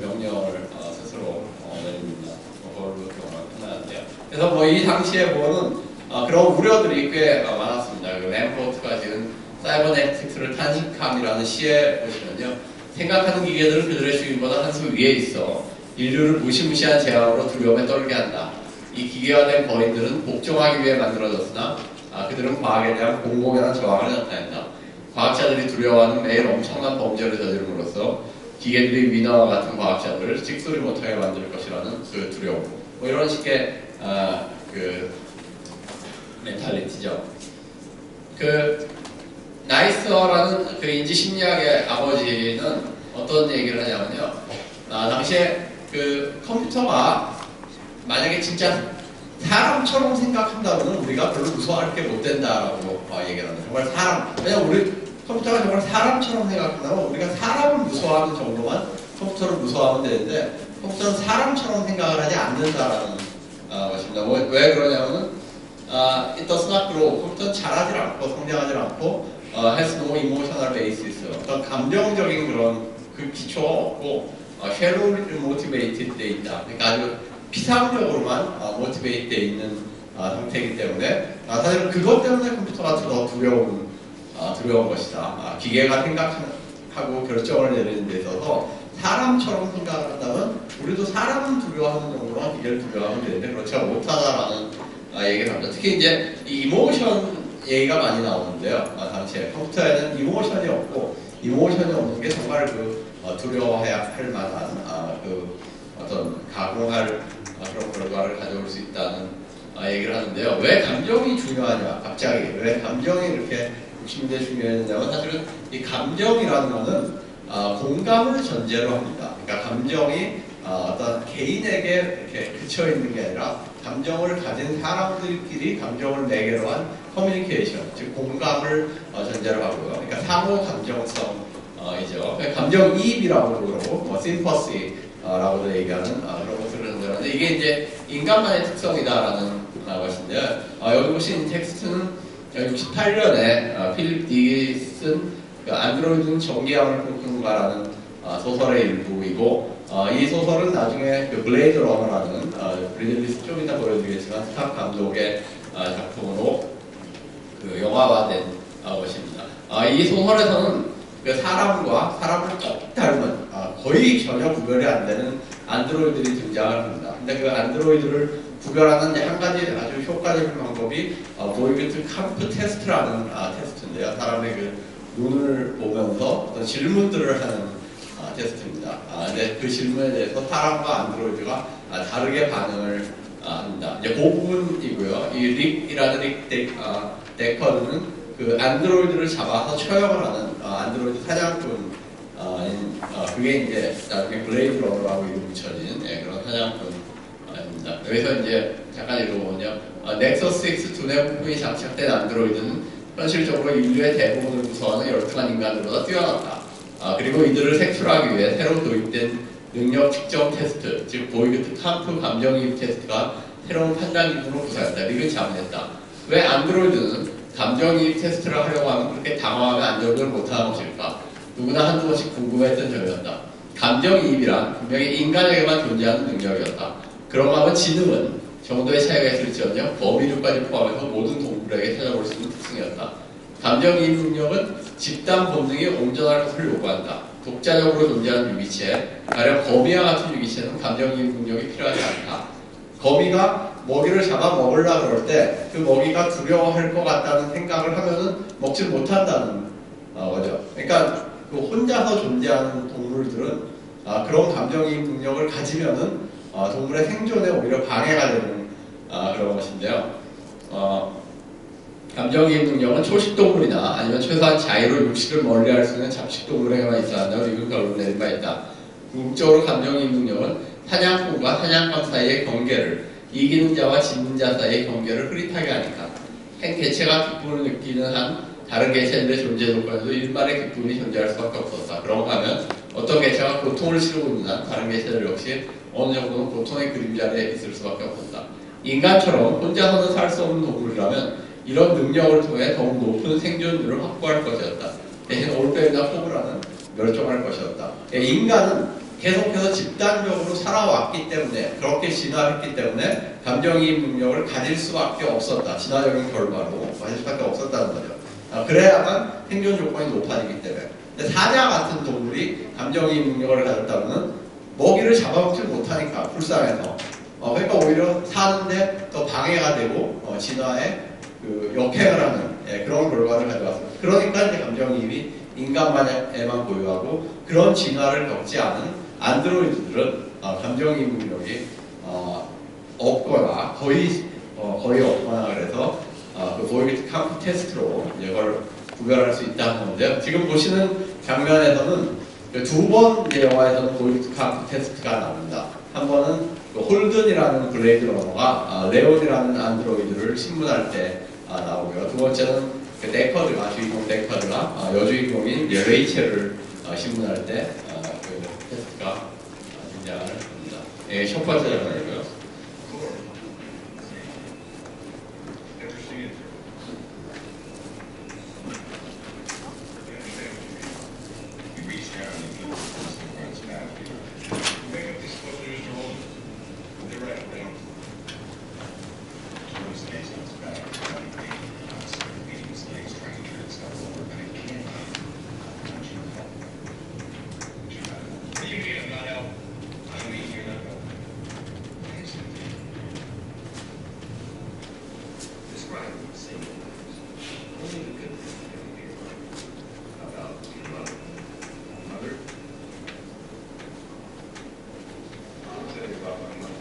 명령을 스스로 내립니다. 그걸로 경험을 끝나는데요. 그래서 뭐 이 당시에 보는 그런 우려들이 꽤 많았습니다. 그 램포트가 지은 사이버네틱스를 탄식함이라는 시에 보시면요, 생각하는 기계들은 그들의 주인보다 한 수 위에 있어 인류를 무시무시한 재앙으로 두려움에 떨게 한다. 이 기계화된 거인들은 복종하기 위해 만들어졌으나 그들은 과학에 대한 공공연한 저항을 나타낸다. 과학자들이 두려워하는 매일 엄청난 범죄를 저지름으로써 기계들이 위너와 같은 과학자들을 찍소리 못하게 만들 것이라는 그 두려움. 뭐 이런 식의 그 멘탈리티죠. 그 나이스어라는 그 인지심리학의 아버지는 어떤 얘기를 하냐면요. 당시에 그 컴퓨터가 만약에 진짜 사람처럼 생각한다면 우리가 별로 무서워할 게 못 된다라고 얘기를 합니다. 정말 사람, 왜냐면 우리 컴퓨터가 정말 사람처럼 생각한다면 우리가 사람을 무서워하는 정도만 컴퓨터를 무서워하면 되는데 컴퓨터는 사람처럼 생각을 하지 않는다라는 것입니다. 왜 그러냐면은 it does not grow. 컴퓨터는 자라질 않고 성장하지 않고 has no emotional basis. 어떤 감정적인 그런 그 기초가 없고 shallowly motivated 돼 있다. 그러니까 아주 피상적으로만 motivate 돼 있는 상태이기 때문에 사실은 그것 때문에 컴퓨터가 더 두려운 것이다. 기계가 생각하고 결정을 내리는 데 있어서 사람처럼 생각을 한다면 우리도 사람은 두려워하는 정도로 기계를 두려워하면 되는데 그렇지 못하다라는 얘기를 합니다. 특히 이제 이 이모션 얘기가 많이 나오는데요. 당시에 컴퓨터에는 이모션이 없고 이모션이 없는 게 정말 두려워해야 할 만한 어떤 가공할 그런 결과를 가져올 수 있다는 얘기를 하는데요. 왜 감정이 중요하냐? 갑자기 왜 감정이 이렇게 60년대 중요했냐면 사실은 이 감정이라는 거는 공감을 전제로 합니다. 그러니까 감정이 어떤 개인에게 이렇게 그쳐 있는 게 아니라 감정을 가진 사람들끼리 감정을 매개로 한 커뮤니케이션, 즉 공감을 전제로 하고요. 그러니까 상호 감정성이죠. 감정이입이라고 그러고 심퍼시라고도 얘기하는 그런 것들을 전제로 하는데 이게 이제 인간만의 특성이다라는 것인데요. 여기 보신 텍스트는 68년에 필립 딕이 쓴 안드로이드는 전기함을 꿈꾼가라는 소설의 일부이고 이 소설은 나중에 블레이드 러너라는 리들리 좀 이따 보여드리겠지만 스캇 감독의 작품으로 영화화된 것입니다. 이 소설에서는 사람과 사람을 꼭 닮은 거의 전혀 구별이 안 되는 안드로이드들이 등장을 합니다. 근데 그 안드로이드를 구별하는 한 가지 아주 효과적인 방법이 보이그트 캄프 테스트라는 테스트인데요. 사람의 그 눈을 보면서 어떤 질문들을 하는 테스트입니다. 근데 그 질문에 대해서 사람과 안드로이드가 다르게 반응을 합니다. 이제 그 부분이고요. 이 릭이라는 데커드는 그 안드로이드를 잡아서 처형을 하는 안드로이드 사냥꾼 그게 이제 나중에 블레이드 러너라고 이름 붙여진 그런 사냥꾼입니다. 여기서 이제 잠깐 읽어보면요. 넥서스 6 두뇌 부품이 장착된 안드로이드는 현실적으로 인류의 대부분을 구성하는 열등한 인간들보다 뛰어났다. 그리고 이들을 색출하기 위해 새로 도입된 능력 측정 테스트, 즉 보이그트 캄프 감정이입 테스트가 새로운 판단 기준으로 구사했다. 릭은 자문했다. 왜 안드로이드는 감정이입 테스트를 하려고 하면 그렇게 당황하면 안정을 못하는 것일까? 누구나 한두 번씩 궁금했던 점이었다. 감정이입이란 분명히 인간에게만 존재하는 능력이었다. 그런가 하면 지능은 정도의 차이가 있을지언정 범위류까지 포함해서 모든 동물에게 찾아볼 수 있는 특징이었다. 감정이입 능력은 집단 본능이 온전할 것을 요구한다. 독자적으로 존재하는 유기체, 가령 거미와 같은 유기체는 감정이입 능력이 필요하지 않다. 거미가 먹이를 잡아 먹으려고 그럴 때 그 먹이가 두려워할 것 같다는 생각을 하면은 먹지 못한다는 거죠. 그러니까 그 혼자서 존재하는 동물들은 그런 감정이입 능력을 가지면은 동물의 생존에 오히려 방해가 되는 그런 것인데요. 감정이입 능력은 초식동물이나 아니면 최소한 자유로 육식을 멀리할 수 있는 잡식동물에게만 있어야 한다고 이건 결론을 내린 바 있다. 궁극적으로 감정이입 능력은 사냥꾼과 사냥감 사이의 경계를, 이기는 자와 지는 자 사이의 경계를 흐릿하게 하니까 한 개체가 기쁨을 느끼는 한 다른 개체들의 존재 조건에도 일말의 기쁨이 존재할 수밖에 없었다. 그런가 하면 어떤 개체가 고통을 치르고 있는 한 다른 개체들 역시 어느 정도는 고통의 그림자리에 있을 수밖에 없었다. 인간처럼 혼자서는 살 수 없는 동물이라면 이런 능력을 통해 더욱 높은 생존율을 확보할 것이었다. 대신 올빼미나 코브라는 멸종할 것이었다. 인간은 계속해서 집단적으로 살아왔기 때문에, 그렇게 진화했기 때문에 감정이입 능력을 가질 수밖에 없었다. 진화적인 결과로 가질 수밖에 없었다는 거죠. 그래야만 생존 조건이 높아지기 때문에. 근데 사자 같은 동물이 감정이입 능력을 가졌다면 먹이를 잡아먹지 못하니까, 불쌍해서. 그러니까 오히려 사는데 더 방해가 되고 진화에 그 역행을 하는 그런 결과를 가져왔습니다. 그러니까 이제 감정이입이 인간만에만 보유하고 그런 진화를 겪지 않은 안드로이드들은 감정이입 능력이 없거나 거의 없거나 그래서 그 보이그트 캄프 테스트로 이걸 구별할 수 있다는 건데요. 지금 보시는 장면에서는 두 번 영화에서는 보이그트 캄프 테스트가 나옵니다. 한 번은 그 홀든이라는 블레이드 러너가 레온이라는 안드로이드를 신문할 때 나오고요. 두 번째는 그 데커드가, 주인공 데커드가 여주인공인 레이첼을 신문할 때 그 테스트가 등장을 합니다. 첫 번째 장면이고요. only look at about your mother. I'll tell you about my mother.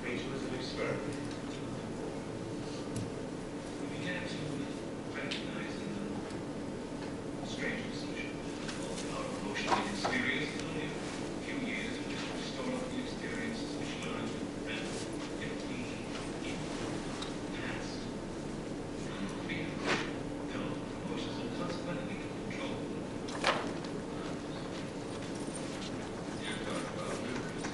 Rachel was an experiment. We began to recognize in the strange decision of our emotional experience in only a few years we just restore all the experiences which learned and if we past fear, felt emotions and consequently we can control them. You're talking about memories.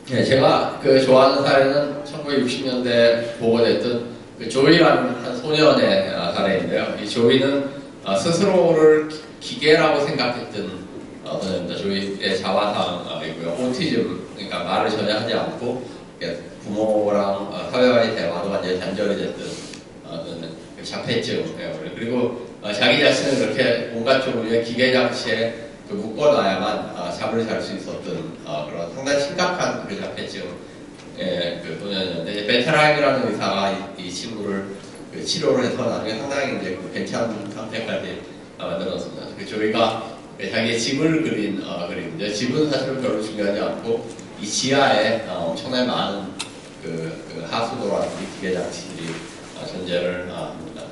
네, 제가 그 좋아하는 사례는 1960년대 보고됐던 그 조이라는 한 소년의 사례인데요. 이 조이는 스스로를 기계라고 생각했던 소년입니다. 조이의 자화상이고요. 오티즘, 그러니까 말을 전혀 하지 않고 부모랑 사회와의 대화도 완전히 단절이 됐던 그 자폐증이에요. 그리고 자기 자신을 그렇게 온갖 종류의 기계 장치에 묶어놔야만 잠을 잘 수 있었던 그런 상당히 심각한 그 자폐증의 그 소년이었는데 베테랑이라는 의사가 이 친구를 그 치료를 해서 나중에 상당히 이제 그 괜찮은 상태까지 만들었습니다. 그 조이가 자기의 집을 그린 그림인데 집은 사실은 별로 중요하지 않고 이 지하에 엄청나게 많은 그 하수도라든지 기계 장치들이 존재를 합니다.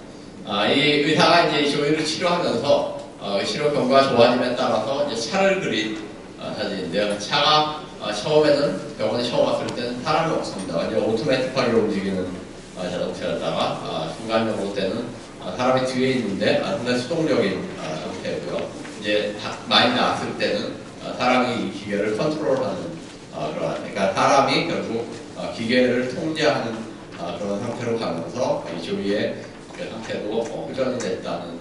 이 의사가 이제 이 조이를 치료하면서 치료 경과가 좋아짐에 따라서 이제 차를 그린 사진인데요. 차가 처음에는 병원에 처음 왔을 때는 사람이 없습니다. 완전 오토매틱하게 움직이는 자동차였다가 중간적으로 때는 사람이 뒤에 있는데 상당히 수동적인 상태고요. 이제 많이 나왔을 때는 사람이 이 기계를 컨트롤하는 그러니까 사람이 결국 기계를 통제하는 그런 상태로 가면서 이 조이의 그 상태도 회전이 됐다는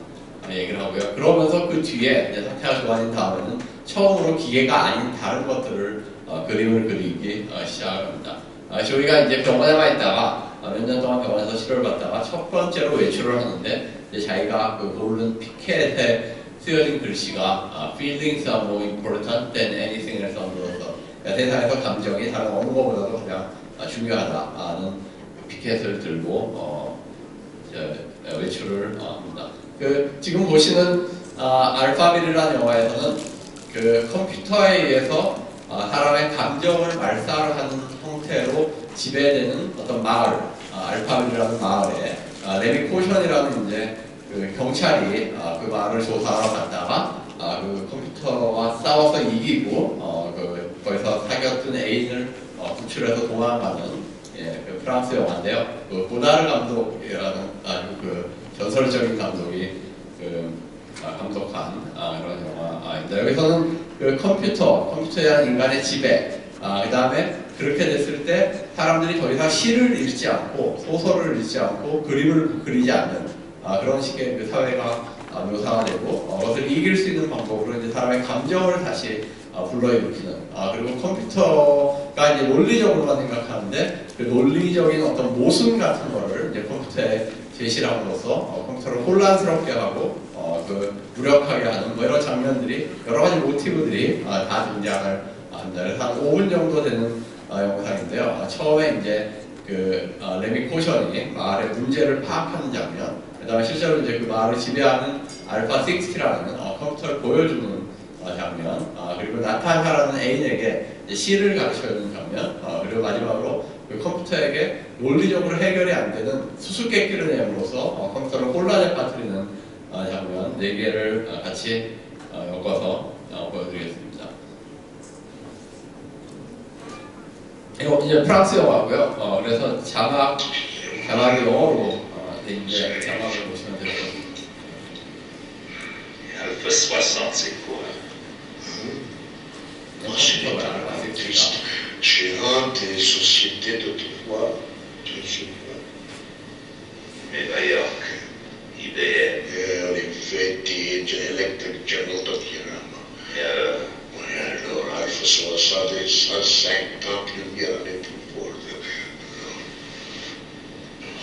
얘기를 하고요. 그러면서 그 뒤에 이제 상태가 좋아진 다음에는 처음으로 기계가 아닌 다른 것들을 그림을 그리기 시작합니다. 조이가 이제 병원에만 있다가 몇 년 동안 병원에서 치료를 받다가 첫 번째로 외출을 하는데 이제 자기가 그 고른 피켓에 쓰여진 글씨가 Feelings are more important than anything else on the earth. 그러니까 세상에서 감정이 다른 어느 것보다도 가장 중요하다는 피켓을 들고 외출을 합니다. 지금 보시는 알파빌이라는 영화에서는 그 컴퓨터에 의해서 사람의 감정을 말살하는 형태로 지배되는 어떤 마을, 알파빌이라는 마을에 레미 코션이라는 이제 그 경찰이 그 마을을 조사하러 갔다가 그 컴퓨터와 싸워서 이기고 거기서 사귀었던 애인을 구출해서 도망가는 그 프랑스 영화인데요. 그 보다르 감독이라는 아주 그 전설적인 감독이 감독한 그런 영화입니다. 여기서는 그 컴퓨터에 대한 인간의 지배, 그 다음에 그렇게 됐을 때 사람들이 더 이상 시를 읽지 않고 소설을 읽지 않고 그림을 그리지 않는 그런 식의 그 사회가 묘사가 되고 그것을 이길 수 있는 방법으로 이제 사람의 감정을 다시 불러일으키는 그리고 컴퓨터가 이제 논리적으로만 생각하는데 그 논리적인 어떤 모순 같은 거를 이제 컴퓨터에 제시를 함으로써 컴퓨터를 혼란스럽게 하고 무력하게 하는 이런 장면들이 여러 가지 모티브들이 다 등장을 합니다. 그래서 한 5분 정도 되는 영상인데요. 처음에 이제 레미 코션이 마을의 문제를 파악하는 장면, 그 다음에 실제로 이제 그 마을을 지배하는 알파 60라는 컴퓨터를 보여주는 장면, 그리고 나타샤라는 애인에게 시를 가르쳐주는 장면, 그리고 마지막으로 그 그 컴퓨터에게 논리적으로 해결이 안 되는 수수께끼를 내므로써 컴퓨터를 혼란에 빠뜨리는 장면 4개를 같이 엮어서 보여드리겠습니다. 이거 이제 프랑스 영화고요. 그래서 자막이 영어로 돼 있는데 자막을 보시면 될 것 같습니다. Alpha 60, c'est quoi? Moi, c'est des temps tristes. Gérant des sociétés d'autrefois, je ne sais pas. New York, IBM. L'Infetti, Electric General Document. Et alors, Alpha 60 et 150 lumières les plus fortes.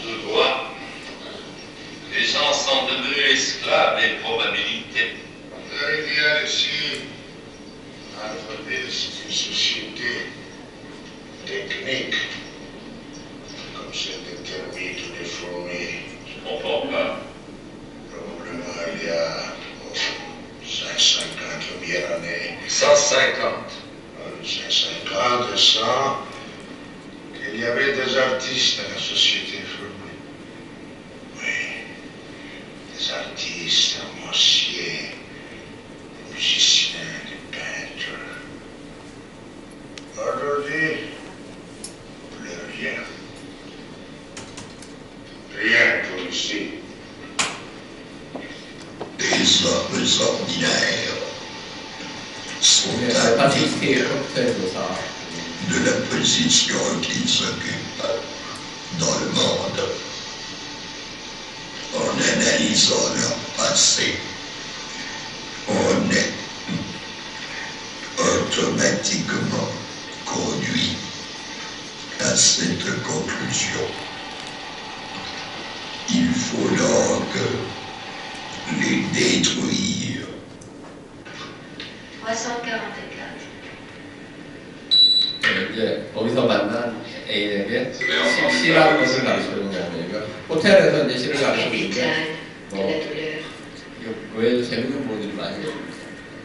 Je vois. Les gens sont devenus esclaves des probabilités. Il y a ici, Alphabet, c'est une société technique, comme celle de termites ou des fourmis. Je comprends pas. Probablement il y a 150 lumières années. 150. 150 et 100, qu'il y avait des artistes dans la société fourmi. Oui, des artistes, des mossiers, des musiciens, des peintres. Aujourd'hui, plus rien. Rien pour ici. Les hommes ordinaires sont 네, admis 컴퓨터의 묘사. de la position qu'ils occupent dans le monde en analysant leur passé. On est automatiquement conduit à cette conclusion. Il faut donc les détruire. 344. 이제 거기서 만난 A에게 C라는 것을 가르쳐주는 장면이고요. 호텔에서 이제 C를 가르쳐주는데 L'hôpital de la douleur. 이거 외에도 재밌는 부분들이 많이 있습니다.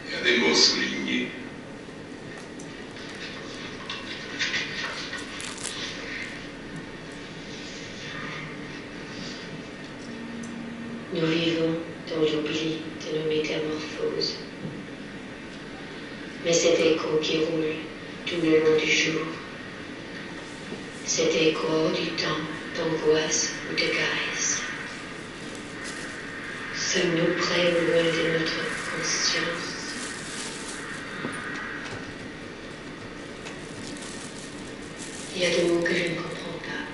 Il y a des mots soulignés. Nous vivons dans l'oubli de nos métamorphoses. Mais cet écho qui roule tout le long du jour, cet écho hors du temps d'angoisse ou de caresse, sommes-nous prêts au loin de notre conscience? Il y a des mots que je ne comprends pas.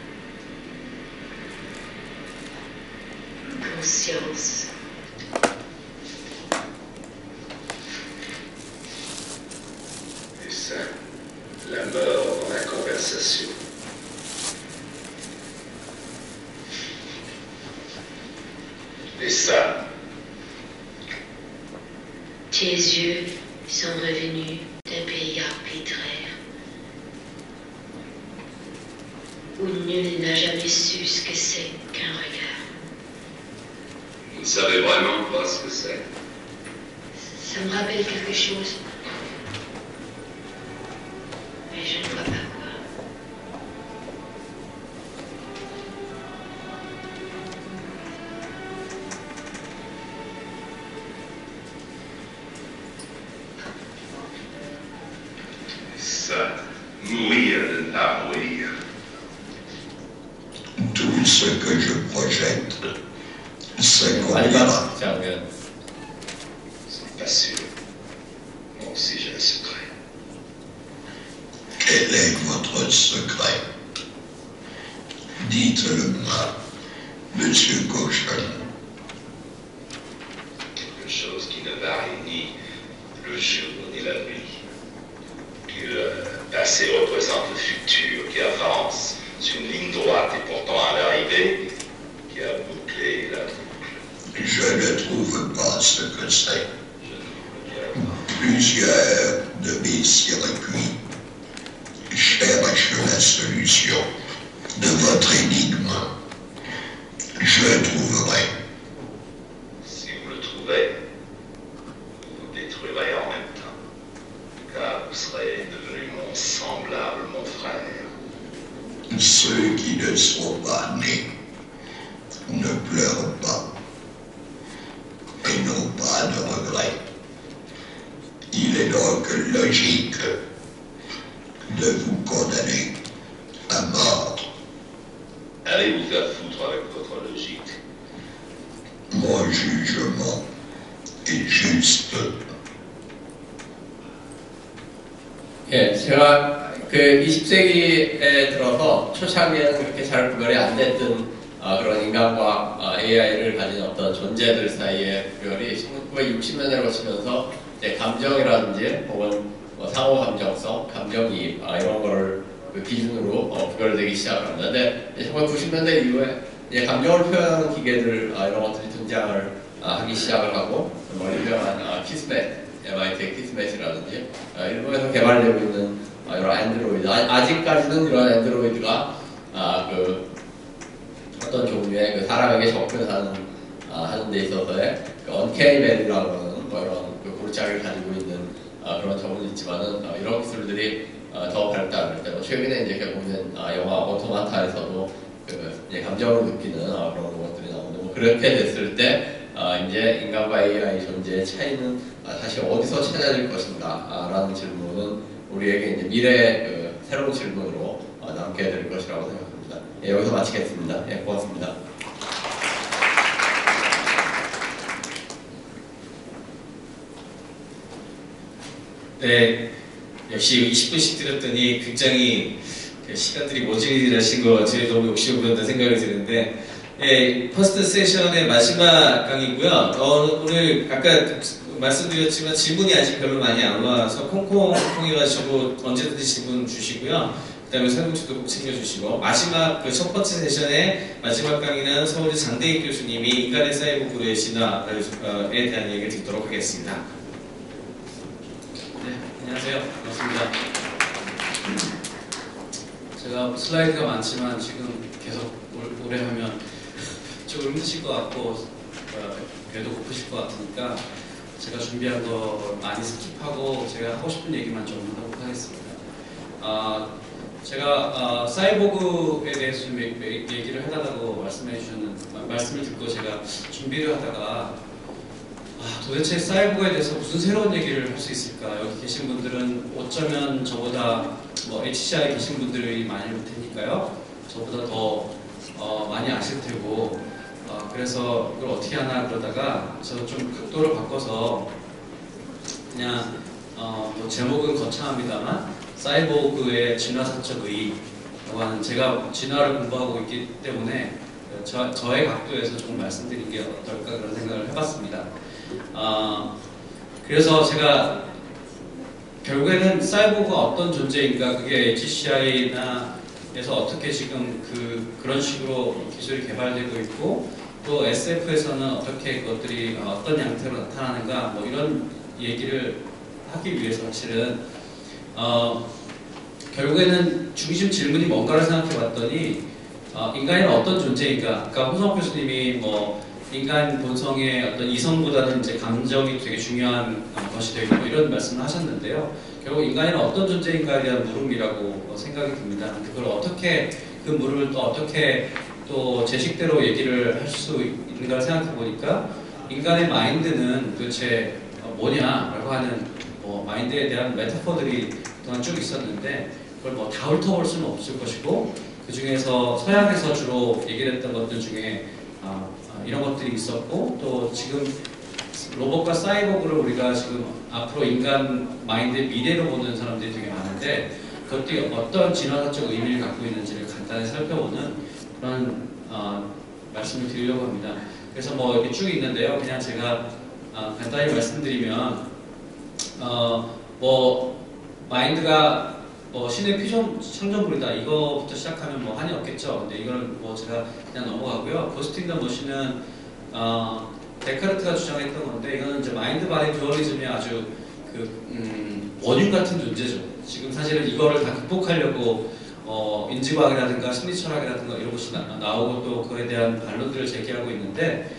Conscience. Et ça, la mort dans la conversation. Et ça, Tes yeux sont revenus d'un pays arbitraire, où nul n'a jamais su ce que c'est qu'un regard. Vous ne savez vraiment pas ce que c'est. Ça me rappelle quelque chose, mais je ne vois pas quoi. Ça, mourir de ne pas mourir. Tout ce que je projette s'accomplira. 마지막 장면. c'est pas sûr. Moi aussi j'ai un secret. Quel est votre secret? Dites-le-moi, Monsieur Cochon. Quelque chose qui ne varie ni le jour ni la nuit. Que le passé représente le futur qui avance sur une ligne droite et pourtant à l'arrivée qui a bouclé la boucle. Je ne trouve pas ce que c'est. Je ne vous le dirai pas. Plusieurs de mes circuits cherchent la solution de votre énigme. Je trouverai. Si vous le trouvez, vous le détruirez en même temps. Car vous serez devenu mon semblable, mon frère. pleure pas et non pas de regret. Il est donc logique de vous condamner à mort. Allez vous faire foutre avec votre logique. Mon jugement est juste. 예, 제가 그 20세기에 들어서 초창기에는 그렇게 잘 구별이 안 됐던 그런 인간과 AI를 가진 어떤 존재들 사이의 구별이 1960년대를 거치면서 이제 감정이라든지 혹은 뭐 상호 감정성, 감정이입 이런 거를 그 기준으로 구별되기 시작합니다. 근데 1990년대 이후에 이제 감정을 표현하는 기계들 이런 것들이 등장을 하기 시작을 하고 유명한 키스맷, MIT 키스맷이라든지 일본에서 개발되고 있는 이런 안드로이드 아직까지는 이런 안드로이드가 그 어떤 종류의 그 사람에게 접근하는 하는 데 있어서의 그 언케이 밸이라고 하는 뭐 이런 그 골짜기를 가지고 있는 그런 점은 있지만은 이런 기술들이 더 발달할 때 최근에 이제 개봉된 영화 오토마타에서도 그 이제 감정을 느끼는 그런 것들이 나오는데 뭐 그렇게 됐을 때 이제 인간과 AI 존재의 차이는 다시 어디서 찾아질 것인가 라는 질문은 우리에게 이제 미래의 그 새로운 질문으로 남게 될 것이라고 생각합니다. 예, 여기서 마치겠습니다. 예, 고맙습니다. 네, 역시 20분씩 들었더니 굉장히 시간들이 모질라신 것 같아요. 너무 욕심을 부른다는 생각이 드는데, 예, 퍼스트 세션의 마지막 강의고요. 오늘 아까 말씀드렸지만 질문이 아직 별로 많이 안 와서 콩콩 통해가지고 언제든지 질문 주시고요. 그 다음에 설문지도 꼭 챙겨주시고, 마지막 그 첫 번째 세션의 마지막 강의는 서울대 장대익 교수님이 인간의 사이보그의 진화에 대한 얘기를 듣도록 하겠습니다. 네, 안녕하세요. 반갑습니다. 제가 슬라이드가 많지만 지금 계속 오래 하면 조금 힘드실 것 같고 배도 고프실 것 같으니까 제가 준비한 거 많이 스킵하고 제가 하고 싶은 얘기만 좀 하도록 하겠습니다. 제가 사이보그에 대해서 좀 얘기를 해달라고 말씀을 듣고 제가 준비를 하다가 도대체 사이보그에 대해서 무슨 새로운 얘기를 할 수 있을까? 여기 계신 분들은 어쩌면 저보다 뭐 HCI에 계신 분들이 많이 올 테니까요. 저보다 더 많이 아실 테고 그래서 이걸 어떻게 하나 그러다가 저도 좀 각도를 바꿔서 그냥 뭐 제목은 거창합니다만 사이보그의 진화사적 의의라고 하는, 제가 진화를 공부하고 있기 때문에 저의 각도에서 조금 말씀드리는 게 어떨까 그런 생각을 해봤습니다. 그래서 제가 결국에는 사이보그가 어떤 존재인가, 그게 HCI나 에서 어떻게 지금 그런 식으로 기술이 개발되고 있고 또 SF에서는 어떻게 그것들이 어떤 양태로 나타나는가, 뭐 이런 얘기를 하기 위해서 사실은 결국에는 중심 질문이 뭔가를 생각해 봤더니 인간은 어떤 존재인가. 아까 홍성욱 교수님이 뭐 인간 본성의 어떤 이성보다는 이제 감정이 되게 중요한 것이 되고 이런 말씀을 하셨는데요. 결국 인간은 어떤 존재인가에 대한 물음이라고 생각이 듭니다. 그걸 어떻게 그 물음을 또 어떻게 또 제 식대로 얘기를 할 수 있는가를 생각해 보니까 인간의 마인드는 도대체 뭐냐라고 하는 마인드에 대한 메타포들이 그동안 쭉 있었는데 그걸 뭐 다 훑어볼 수는 없을 것이고 그 중에서 서양에서 주로 얘기를 했던 것들 중에 이런 것들이 있었고 또 지금 로봇과 사이보그를 우리가 지금 앞으로 인간 마인드의 미래로 보는 사람들이 되게 많은데 그것들이 어떤 진화사적 의미를 갖고 있는지를 간단히 살펴보는 그런 말씀을 드리려고 합니다. 그래서 뭐 이렇게 쭉 있는데요. 그냥 제가 간단히 말씀드리면 뭐 마인드가 신의 창조물이다. 이거부터 시작하면 뭐 한이 없겠죠. 근데 이거는 뭐 제가 그냥 넘어가고요. 고스트 인 더 머신은 데카르트가 주장했던 건데 이거는 이제 마인드 바디 듀얼리즘의 아주 원흉 같은 존재죠. 지금 사실은 이거를 다 극복하려고 인지과학이라든가 심리철학이라든가 이런 것이 나오고 또 그에 대한 반론들을 제기하고 있는데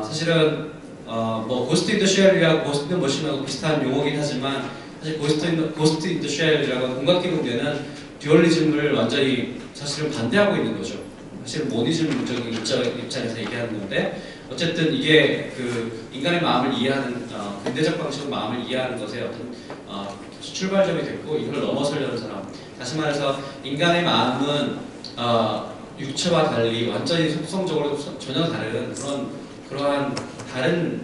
사실은 뭐 고스트 인 더 쉘이랑 고스트 인 더 머신하고 비슷한 용어긴 하지만 사실 고스트 인 더 쉘이라고 공각기동대는 듀얼리즘을 완전히 사실은 반대하고 있는 거죠. 사실 모니즘적인 입장에서 얘기하는 건데 어쨌든 이게 그 인간의 마음을 이해하는 근대적 방식으로 마음을 이해하는 것에 어떤 출발점이 됐고 이걸 넘어서려는 사람, 다시 말해서 인간의 마음은 육체와 달리 완전히 속성적으로 전혀 다른 그러한 다른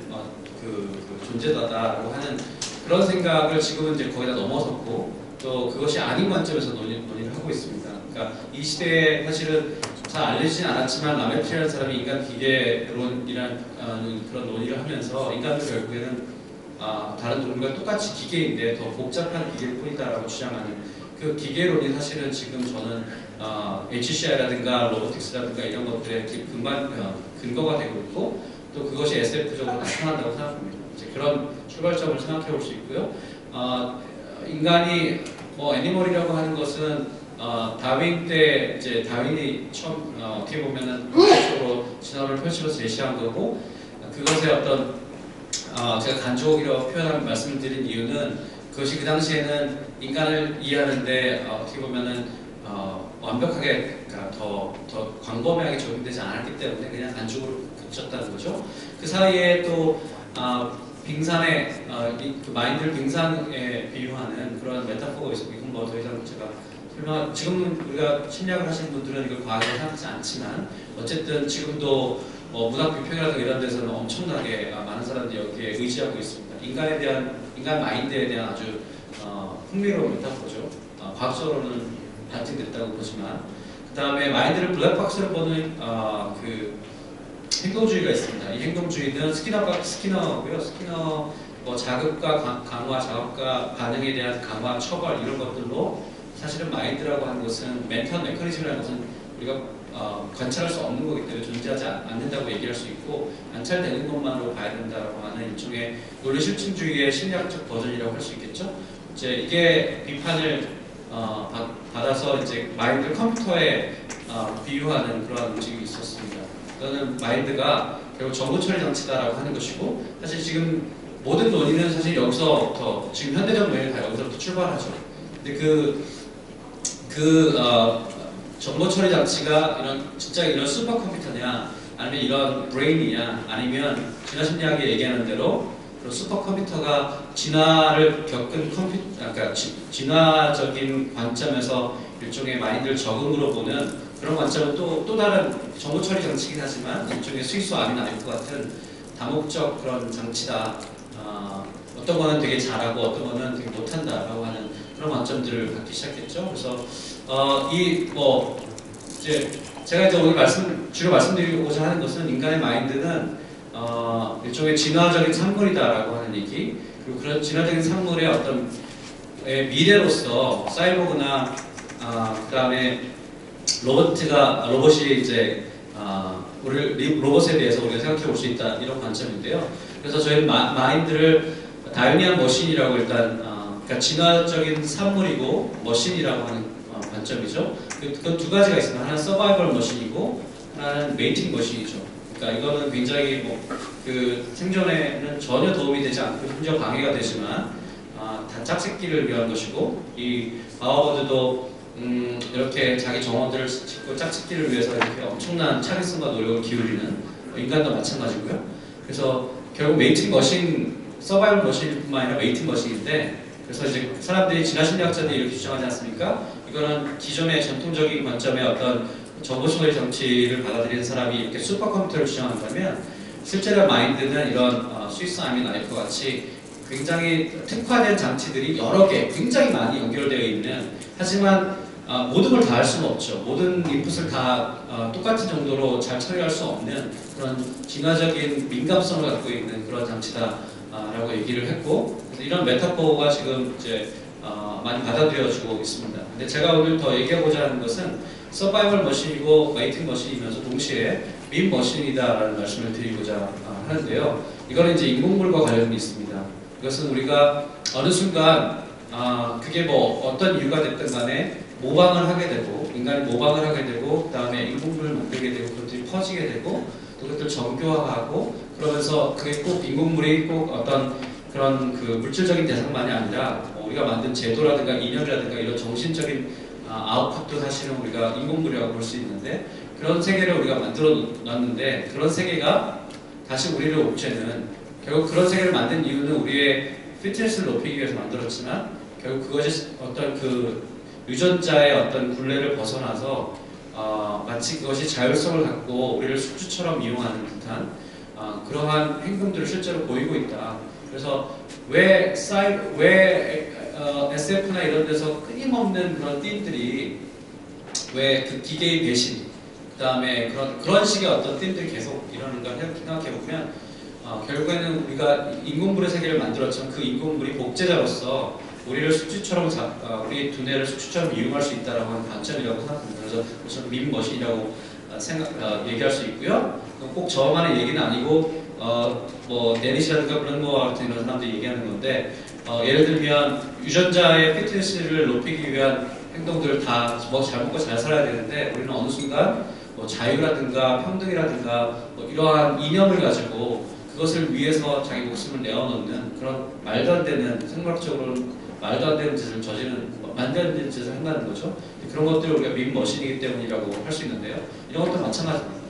그 존재다라고 하는 그런 생각을 지금은 이제 거의 다 넘어섰고 또 그것이 아닌 관점에서 논의를 하고 있습니다. 그러니까 이 시대에 사실은 잘 알려지진 않았지만 라메트리라는 사람이 인간 기계론이라는 그런 논의를 하면서 인간도 결국에는 다른 동물과 똑같이 기계인데 더 복잡한 기계일 뿐이다라고 주장하는 그 기계론이 사실은 지금 저는 HCI라든가 로보틱스라든가 이런 것들의 근거가 되고 있고 또 그것이 SF적으로 나타난다고 생각합니다. 이제 그런 출발점을 생각해 볼 수 있고요. 인간이 애니멀이라고 하는 것은 다윈 때 이제 다윈이 처음 어떻게 보면은 본격적으로 진화를 펼치면서 제시한 거고 그것의 어떤 제가 간족이라고 말씀을 드린 이유는 그것이 그 당시에는 인간을 이해하는데 어떻게 보면은 완벽하게 그러니까 더 광범위하게 적용되지 않았기 때문에 그냥 간족으로 그쳤다는 거죠. 그 사이에 또 빙산의 그 마인드를 빙산에 비유하는 그런 메타포가 있고 이건 뭐 더 이상 제가 지금 우리가 심리학을 하시는 분들은 이걸 과학으로 생각하지 않지만 어쨌든 지금도 문학 비평이라든가 이런 데서는 엄청나게 많은 사람들이 여기에 의지하고 있습니다. 인간 마인드에 대한 아주 흥미로운 메타포죠. 과학적으로는 발전됐다고 보지만 그 다음에 마인드를 블랙박스로 보는 그 행동주의가 있습니다. 이 행동주의는 스키너고요. 스키너 자극과 강화, 자극과 반응에 대한 강화, 처벌 이런 것들로 사실은 마인드라고 하는 것은 멘탈 메커니즘이라는 것은 우리가 관찰할 수 없는 거기 때문에 존재하지 않는다고 얘기할 수 있고 관찰되는 것만으로 봐야 된다고 하는 일종의 논리 실증주의의 심리학적 버전이라고 할 수 있겠죠. 이제 이게 비판을 받아서 이제 마인드를 컴퓨터에 비유하는 그런 움직임이 있었습니다. 저는 마인드가 결국 정보 처리 장치다라고 하는 것이고 사실 지금 모든 논의는 사실 여기서부터 지금 현대적 논의는 다 여기서부터 출발하죠. 근데 정보 처리 장치가 진짜 이런 슈퍼컴퓨터냐 아니면 이런 브레인이냐 아니면 진화 심리학이 얘기하는 대로 슈퍼컴퓨터가 진화를 겪은 그러니까 진화적인 관점에서 일종의 마인드를 적응으로 보는 그런 관점은 또 다른 정보 처리 장치이긴 하지만 일종의 수익수 아닌 아이프 같은 다목적 그런 장치다. 어떤 거는 되게 잘하고 어떤 거는 되게 못한다라고 하는 그런 관점들을 갖기 시작했죠. 그래서 이제 제가 이제 오늘 주로 말씀드리고자 하는 것은 인간의 마인드는 일종의 진화적인 산물이다라고 하는 얘기, 그리고 그런 진화적인 산물의 어떤 미래로서 사이보그나 그다음에 로봇이 이제 로봇에 대해서 우리가 생각해 볼 수 있다 이런 관점인데요. 그래서 저희는 마인드를 다이니안 머신이라고 일단 그러니까 진화적인 산물이고 머신이라고 하는 관점이죠. 그 두 가지가 있습니다. 하나는 서바이벌 머신이고 하나는 메이팅 머신이죠. 그러니까 이거는 굉장히 그 생존에는 전혀 도움이 되지 않고 심지어 방해가 되지만 다 짝짓기를 위한 것이고 이 바워버드도 이렇게 자기 정원들을 짓고 짝짓기를 위해서 이렇게 엄청난 창의성과 노력을 기울이는 인간도 마찬가지고요. 그래서 결국 메이팅 머신, 서바이벌 머신일 뿐만 아니라 메이팅 머신인데 그래서 이제 사람들이 진화심리학자들이 이렇게 주장하지 않습니까? 이거는 기존의 전통적인 관점의 어떤 정보처리 장치를 받아들이는 사람이 이렇게 슈퍼컴퓨터를 주장한다면 실제로 마인드는 이런 스위스 아미 나이프 같이 굉장히 특화된 장치들이 여러 개 굉장히 많이 연결되어 있는 하지만 모든 걸 다 할 수는 없죠. 모든 인풋을 다 똑같은 정도로 잘 처리할 수 없는 그런 진화적인 민감성을 갖고 있는 그런 장치다라고 얘기를 했고 그래서 이런 메타포가 지금 이제 많이 받아들여지고 있습니다. 근데 제가 오늘 더 얘기하고자 하는 것은 서바이벌 머신이고 메이팅 머신이면서 동시에 민 머신이다라는 말씀을 드리고자 하는데요. 이거는 이제 인공물과 관련이 있습니다. 이것은 우리가 어느 순간 그게 어떤 이유가 됐든 간에 모방을 하게 되고 인간이 모방을 하게 되고 그 다음에 인공물을 만들게 되고 그것들이 퍼지게 되고 또 그것들 정교화하고 그러면서 그게 꼭 인공물이 꼭 어떤 그런 그 물질적인 대상만이 아니라 우리가 만든 제도라든가 인연이라든가 이런 정신적인 아웃풋도 사실은 우리가 인공물이라고 볼 수 있는데 그런 세계를 우리가 만들어 놨는데 그런 세계가 다시 우리를 옥죄는 결국 그런 세계를 만든 이유는 우리의 피트니스를 높이기 위해서 만들었지만 결국 그것이 어떤 그 유전자의 어떤 굴레를 벗어나서 마치 그것이 자율성을 갖고 우리를 숙주처럼 이용하는 듯한 그러한 행동들을 실제로 보이고 있다. 그래서 왜 SF나 이런 데서 끊임없는 그런 띠들이 왜 그 기계의 배신, 그 다음에 그런 식의 어떤 띠들이 계속 이러는가 생각해보면 결국에는 우리가 인공물의 세계를 만들었지만 그 인공물이 복제자로서 우리를 숙주처럼 우리 두뇌를 숙주처럼 이용할 수 있다라고 하는 관점이라고 생각합니다. 그래서 우선 밈머신이라고 얘기할 수 있고요. 꼭 저만의 얘기는 아니고 뭐 네리시라든가 브런모와 같은 이런 사람들이 얘기하는 건데 예를 들면 유전자의 피트니스를 높이기 위한 행동들을 다 잘 먹고 잘 살아야 되는데 우리는 어느 순간 뭐 자유라든가 평등이라든가 뭐 이러한 이념을 가지고 그것을 위해서 자기 목숨을 내어놓는 그런 말도 안 되는 생물학적으로는 말도 안 되는 짓을 저지르는 말도 안 되는 짓을 한다는 거죠. 그런 것들을 우리가 밈머신이기 때문이라고 할 수 있는데요. 이런 것도 마찬가지입니다.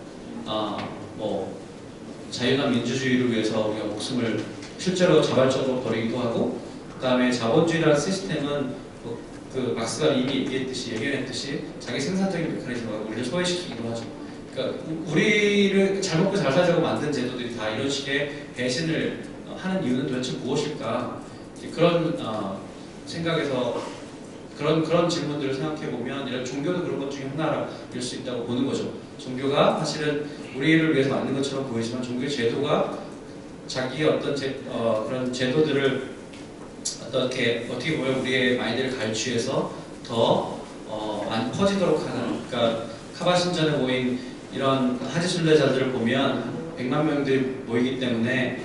뭐 자유나 민주주의를 위해서 우리가 목숨을 실제로 자발적으로 버리기도 하고 그 다음에 자본주의라는 시스템은 그 막스가 이미 얘기했듯이 자기 생산적인 메커니즘으로 우리를 소외시키기도 하죠. 그러니까 우리를 잘 먹고 잘 살자고 만든 제도들이 다 이런 식의 배신을 하는 이유는 도대체 무엇일까? 그런 생각에서 그런 질문들을 생각해 보면 이런 종교도 그런 것 중에 하나일 수 있다고 보는 거죠. 종교가 사실은 우리를 위해서 만든 것처럼 보이지만 종교 제도가 자기의 어떤 그런 제도들을 어떻게 보면 우리의 마인드를 갈취해서 더 많이 퍼지도록 하는, 그러니까 카바신전에 모인 이런 하지순례자들을 보면 100만 명들이 모이기 때문에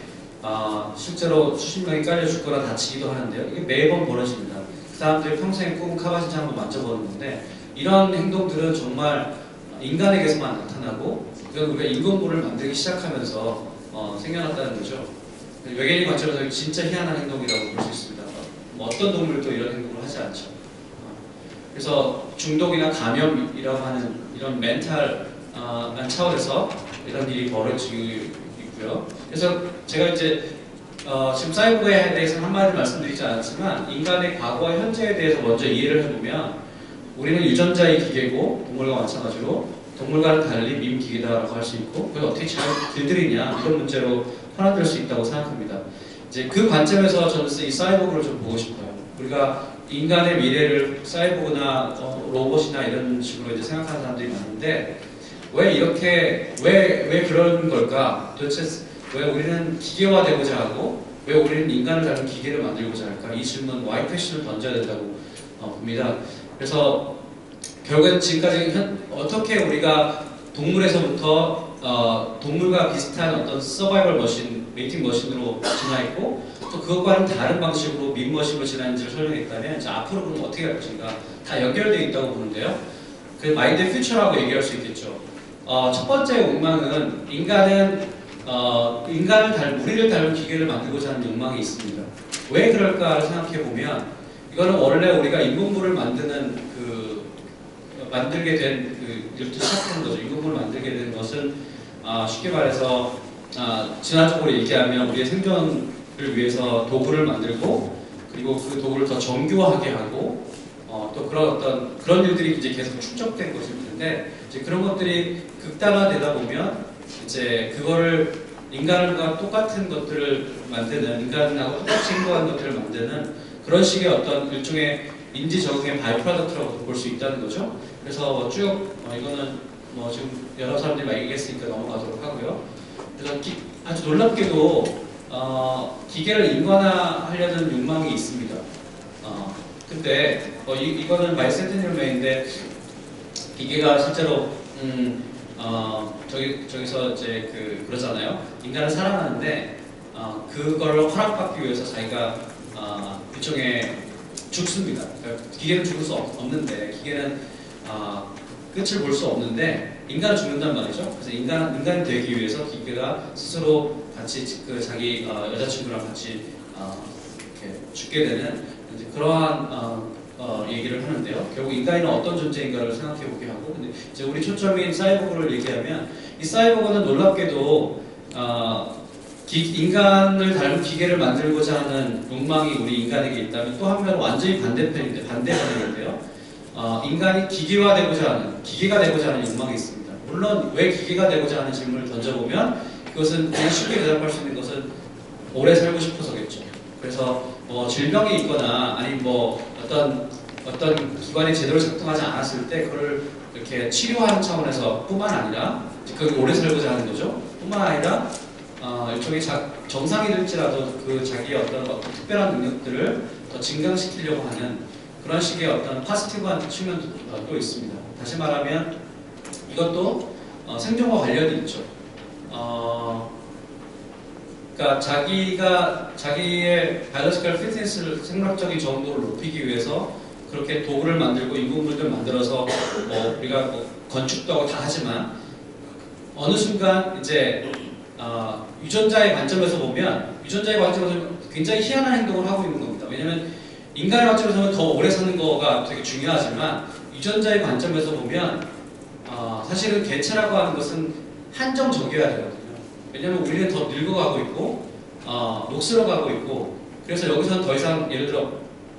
실제로 수십 명이 깔려 죽거나 다치기도 하는데요. 이게 매번 벌어집니다. 그 사람들이 평생 꿈은 카바신전 한번 만져보는 건데 이런 행동들은 정말 인간에게서만 나타나고 이건 우리가 인공물을 만들기 시작하면서 생겨났다는 거죠. 외계인 관점에서 진짜 희한한 행동이라고 볼 수 있습니다. 뭐 어떤 동물도 이런 행동을 하지 않죠. 그래서 중독이나 감염이라고 하는 이런 멘탈한 차원에서 이런 일이 벌어지고 있고요. 그래서 제가 이제 지금 사이보그에 대해서 한마디 말씀드리지 않았지만 인간의 과거와 현재에 대해서 먼저 이해를 해보면 우리는 유전자의 기계고 동물과 마찬가지로 동물과는 달리 밈기계다라고 할 수 있고 그걸 어떻게 잘 길들이냐 이런 문제로 판단될 수 있다고 생각합니다. 이제 그 관점에서 저는 이 사이보그를 좀 보고 싶어요. 우리가 인간의 미래를 사이보그나 로봇이나 이런 식으로 이제 생각하는 사람들이 많은데 왜 그런 걸까? 도대체 왜 우리는 기계화되고자 하고 왜 우리는 인간을 닮은 기계를 만들고자 할까? 이 질문 와이 퀘션을 던져야 된다고 봅니다. 그래서 결국엔 지금까지 어떻게 우리가 동물에서부터 동물과 비슷한 어떤 서바이벌 머신, 메이팅 머신으로 진화했고 또 그것과는 다른 방식으로 밈머신으로 진화했는지를 설명했다면 이제 앞으로 그럼 어떻게 할 것인가 다 연결되어 있다고 보는데요. 그 마인드 퓨처라고 얘기할 수 있겠죠. 첫 번째 욕망은 우리를 닮은 기계를 만들고자 하는 욕망이 있습니다. 왜 그럴까를 생각해 보면 이거는 원래 우리가 인공물을 만들게 된 일부터 시작하는 거죠. 인공물을 만들게 된 것은 쉽게 말해서 진화적으로 얘기하면 우리의 생존을 위해서 도구를 만들고 그리고 그 도구를 더 정교하게 하고 또 그런 일들이 이제 계속 축적된 것인데 이제 그런 것들이 극단화되다 보면 이제 그거를 인간과 똑같은 것들을 만드는 인간하고 똑같이 행동하는 것들을 만드는 그런 식의 어떤 일종의 인지 적응의 바이 프로덕트라고 볼 수 있다는 거죠. 그래서 쭉 이거는 지금 여러 사람들이 많이 얘기했으니까 넘어가도록 하고요. 그래서 아주 놀랍게도 기계를 인간화하려는 욕망이 있습니다. 근데 이거는 바이센테니얼맨인데 기계가 실제로 저기서 이제 그러잖아요. 인간은 살아나는데 그걸 허락받기 위해서 자기가 일종의 죽습니다. 그러니까 기계는 죽을 수 없는데 기계는 끝을 볼 수 없는데 인간은 죽는단 말이죠. 그래서 인간이 되기 위해서 기계가 스스로 같이 자기 여자친구랑 같이 이렇게 죽게 되는 이제 그러한 얘기를 하는데요. 결국 인간이는 어떤 존재인가를 생각해보게 하고, 근데 이제 우리 초점인 사이보그를 얘기하면 이 사이보그는 놀랍게도 인간을 닮은 기계를 만들고자 하는 욕망이 우리 인간에게 있다면 또 한편은 완전히 반대편인데요. 인간이 기계가 되고자 하는 욕망이 있습니다. 물론 왜 기계가 되고자 하는 질문을 던져보면 그것은 그냥 쉽게 대답할 수 있는 것은 오래 살고 싶어서겠죠. 그래서 뭐 질병이 있거나 아니면 뭐 어떤 기관이 제대로 작동하지 않았을 때 그걸 이렇게 치료하는 차원에서 뿐만 아니라 그게 오래 살고자 하는 거죠. 뿐만 아니라 일종의 정상이 될지라도 그 자기의 어떤 특별한 능력들을 더 증강시키려고 하는 그런 식의 어떤 파지티브한 측면도 또 있습니다. 다시 말하면 이것도 생존과 관련이 있죠. 그러니까 자기의 바이올로지컬 피트니스를 생물학적인 정도를 높이기 위해서 그렇게 도구를 만들고 인공물들을 만들어서 우리가 건축도 하고 다 하지만 어느 순간 이제 유전자의 관점에서 보면 굉장히 희한한 행동을 하고 있는 겁니다. 왜냐하면 인간의 관점에서는 더 오래 사는 거가 되게 중요하지만 유전자의 관점에서 보면 사실은 개체라고 하는 것은 한정적이어야 되거든요. 왜냐하면 우리는 더 늙어가고 있고 녹슬어가고 있고 그래서 여기서는 더 이상 예를 들어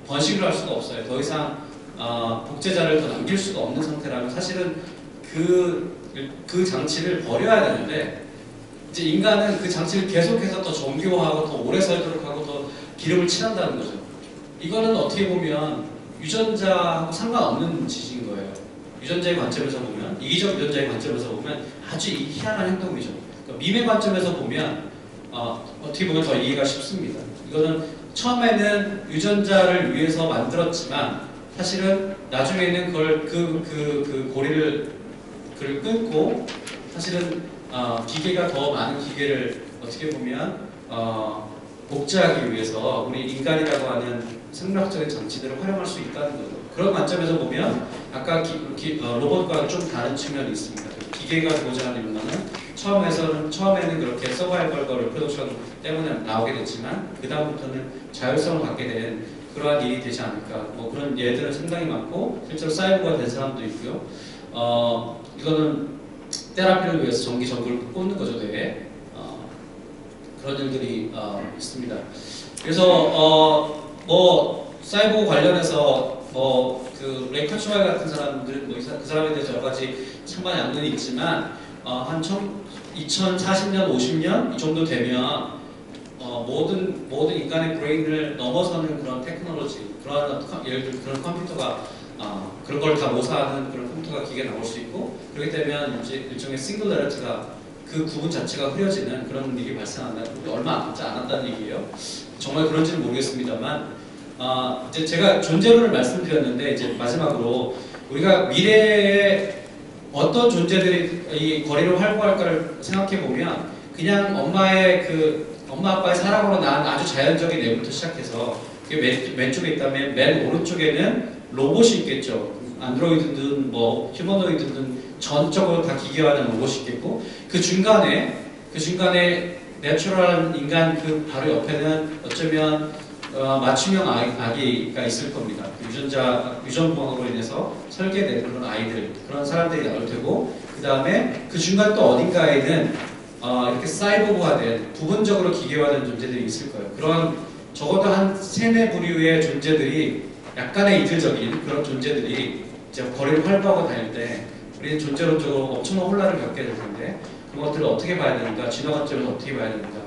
번식을 할 수가 없어요. 더 이상 복제자를 더 남길 수가 없는 상태라면 사실은 그 장치를 버려야 되는데 이제 인간은 그 장치를 계속해서 더 정교화하고 더 오래 살도록 하고 더 기름을 칠한다는 거죠. 이거는 어떻게 보면 유전자하고 상관없는 짓인 거예요. 유전자의 관점에서 보면, 이기적 유전자의 관점에서 보면 아주 희한한 행동이죠. 그러니까 밈의 관점에서 보면 어떻게 보면 더 이해가 쉽습니다. 이거는 처음에는 유전자를 위해서 만들었지만 사실은 나중에는 그걸 그 고리를 끊고 사실은 기계가 더 많은 기계를 어떻게 보면 복제하기 위해서 우리 인간이라고 하는 생물학적인 장치들을 활용할 수 있다는 거죠. 그런 관점에서 보면 아까 로봇과는 좀 다른 측면이 있습니다. 기계가 되고자 하는 욕망은 처음에는 그렇게 서바이벌과 리프로덕션 때문에 나오게 됐지만 그 다음부터는 자율성을 갖게 된 그러한 일이 되지 않을까. 뭐 그런 예들은 상당히 많고 실제로 사이버가 된 사람도 있고요. 이거는 테라피를 위해서 전기 전구를 꽂는 거죠, 뇌에. 그런 일들이 있습니다. 그래서 뭐 사이버 관련해서 그 레이 쿠츠웨일 같은 사람들 그 사람에 대해서 여러 가지 찬반 양론이 있지만 한 2040년, 50년 이 정도 되면 모든 인간의 브레인을 넘어서는 그런 테크놀로지, 예를 들어 그런 컴퓨터가 그런 걸 다 모사하는 그런 컴퓨터가 기계에 나올 수 있고 그렇게 되면 이제 일종의 싱글레리티가 그 구분 자체가 흐려지는 그런 일이 발생한다. 얼마 남지 않았다는 얘기예요. 정말 그런지는 모르겠습니다만 이제 제가 존재론을 말씀드렸는데 이제 마지막으로 우리가 미래에 어떤 존재들이 이 거리를 활보할까를 생각해 보면 그냥 엄마 아빠의 사랑으로 낳은 아주 자연적인 애부터 시작해서 그게 왼쪽에 있다면 맨 오른쪽에는 로봇이 있겠죠. 안드로이드든 뭐 휴머노이드든 전적으로 다 기계화된 로봇이 있겠고 그 중간에 내추럴한 인간 그 바로 옆에는 어쩌면 맞춤형 아기가 있을 겁니다. 유전부항으로 인해서 설계된 그런 아이들, 그런 사람들이 나올 테고 그 다음에 그 중간 또 어딘가에는 이렇게 사이보그화된 부분적으로 기계화된 존재들이 있을 거예요. 그런 적어도 한 3-4부류의 존재들이 약간의 이질적인 그런 존재들이 이제 거리를 활보하고 다닐 때 우리는 존재론적으로 엄청난 혼란을 겪게 될 텐데 그런 것들을 어떻게 봐야 되는가, 진화 관점에서 어떻게 봐야 되는가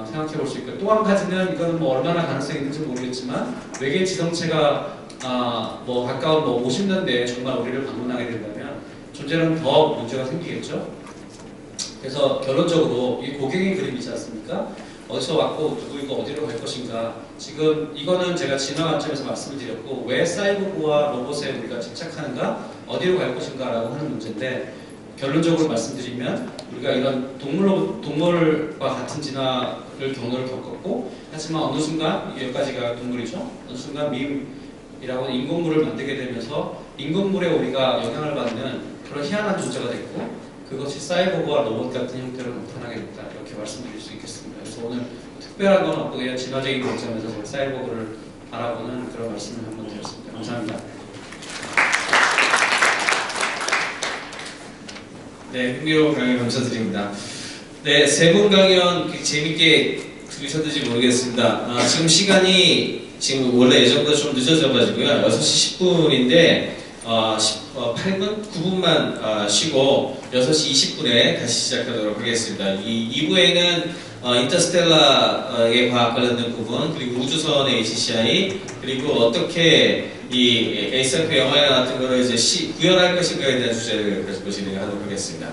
생각해 볼 수 있고 또 한 가지는 이거는 뭐 얼마나 가능성이 있는지 모르겠지만 외계 지성체가 뭐 가까운 50년대에 정말 우리를 방문하게 된다면 존재는 더 문제가 생기겠죠. 그래서 결론적으로 이 고객의 그림이지 않습니까? 어디서 왔고 누구이고 어디로 갈 것인가. 지금 이거는 제가 진화 관점에서 말씀을 드렸고 왜 사이보그와 로봇에 우리가 집착하는가, 어디로 갈 것인가 라고 하는 문제인데 결론적으로 말씀드리면 우리가 이런 동물과 같은 진화를 경로를 겪었고 하지만 어느 순간 여기까지가 동물이죠. 어느 순간 밈이라고 인공물을 만들게 되면서 인공물에 우리가 영향을 받는 그런 희한한 존재가 됐고 그것이 사이보그와 로봇 같은 형태로 나타나게 됐다. 이렇게 말씀드릴 수 있겠습니다. 그래서 오늘 특별한 건 없고 그냥 진화적인 관점에서 사이보그를 바라보는 그런 말씀을 한번 드렸습니다. 감사합니다. 네, 흥미로운 강연 감사드립니다. 네, 세 분 강연 재밌게 들으셨는지 모르겠습니다. 지금 시간이 지금 원래 예전보다 좀 늦어져가지고요. 6시 10분인데 8분? 9분만 쉬고 6시 20분에 다시 시작하도록 하겠습니다. 이 2부에는 인터스텔라의 과학 관련된 부분, 그리고 우주선의 HCI, 그리고 어떻게 이 SF 영화에 나왔던 거를 이제 구현할 것인가에 대한 주제를 가지고 진행하도록 하겠습니다.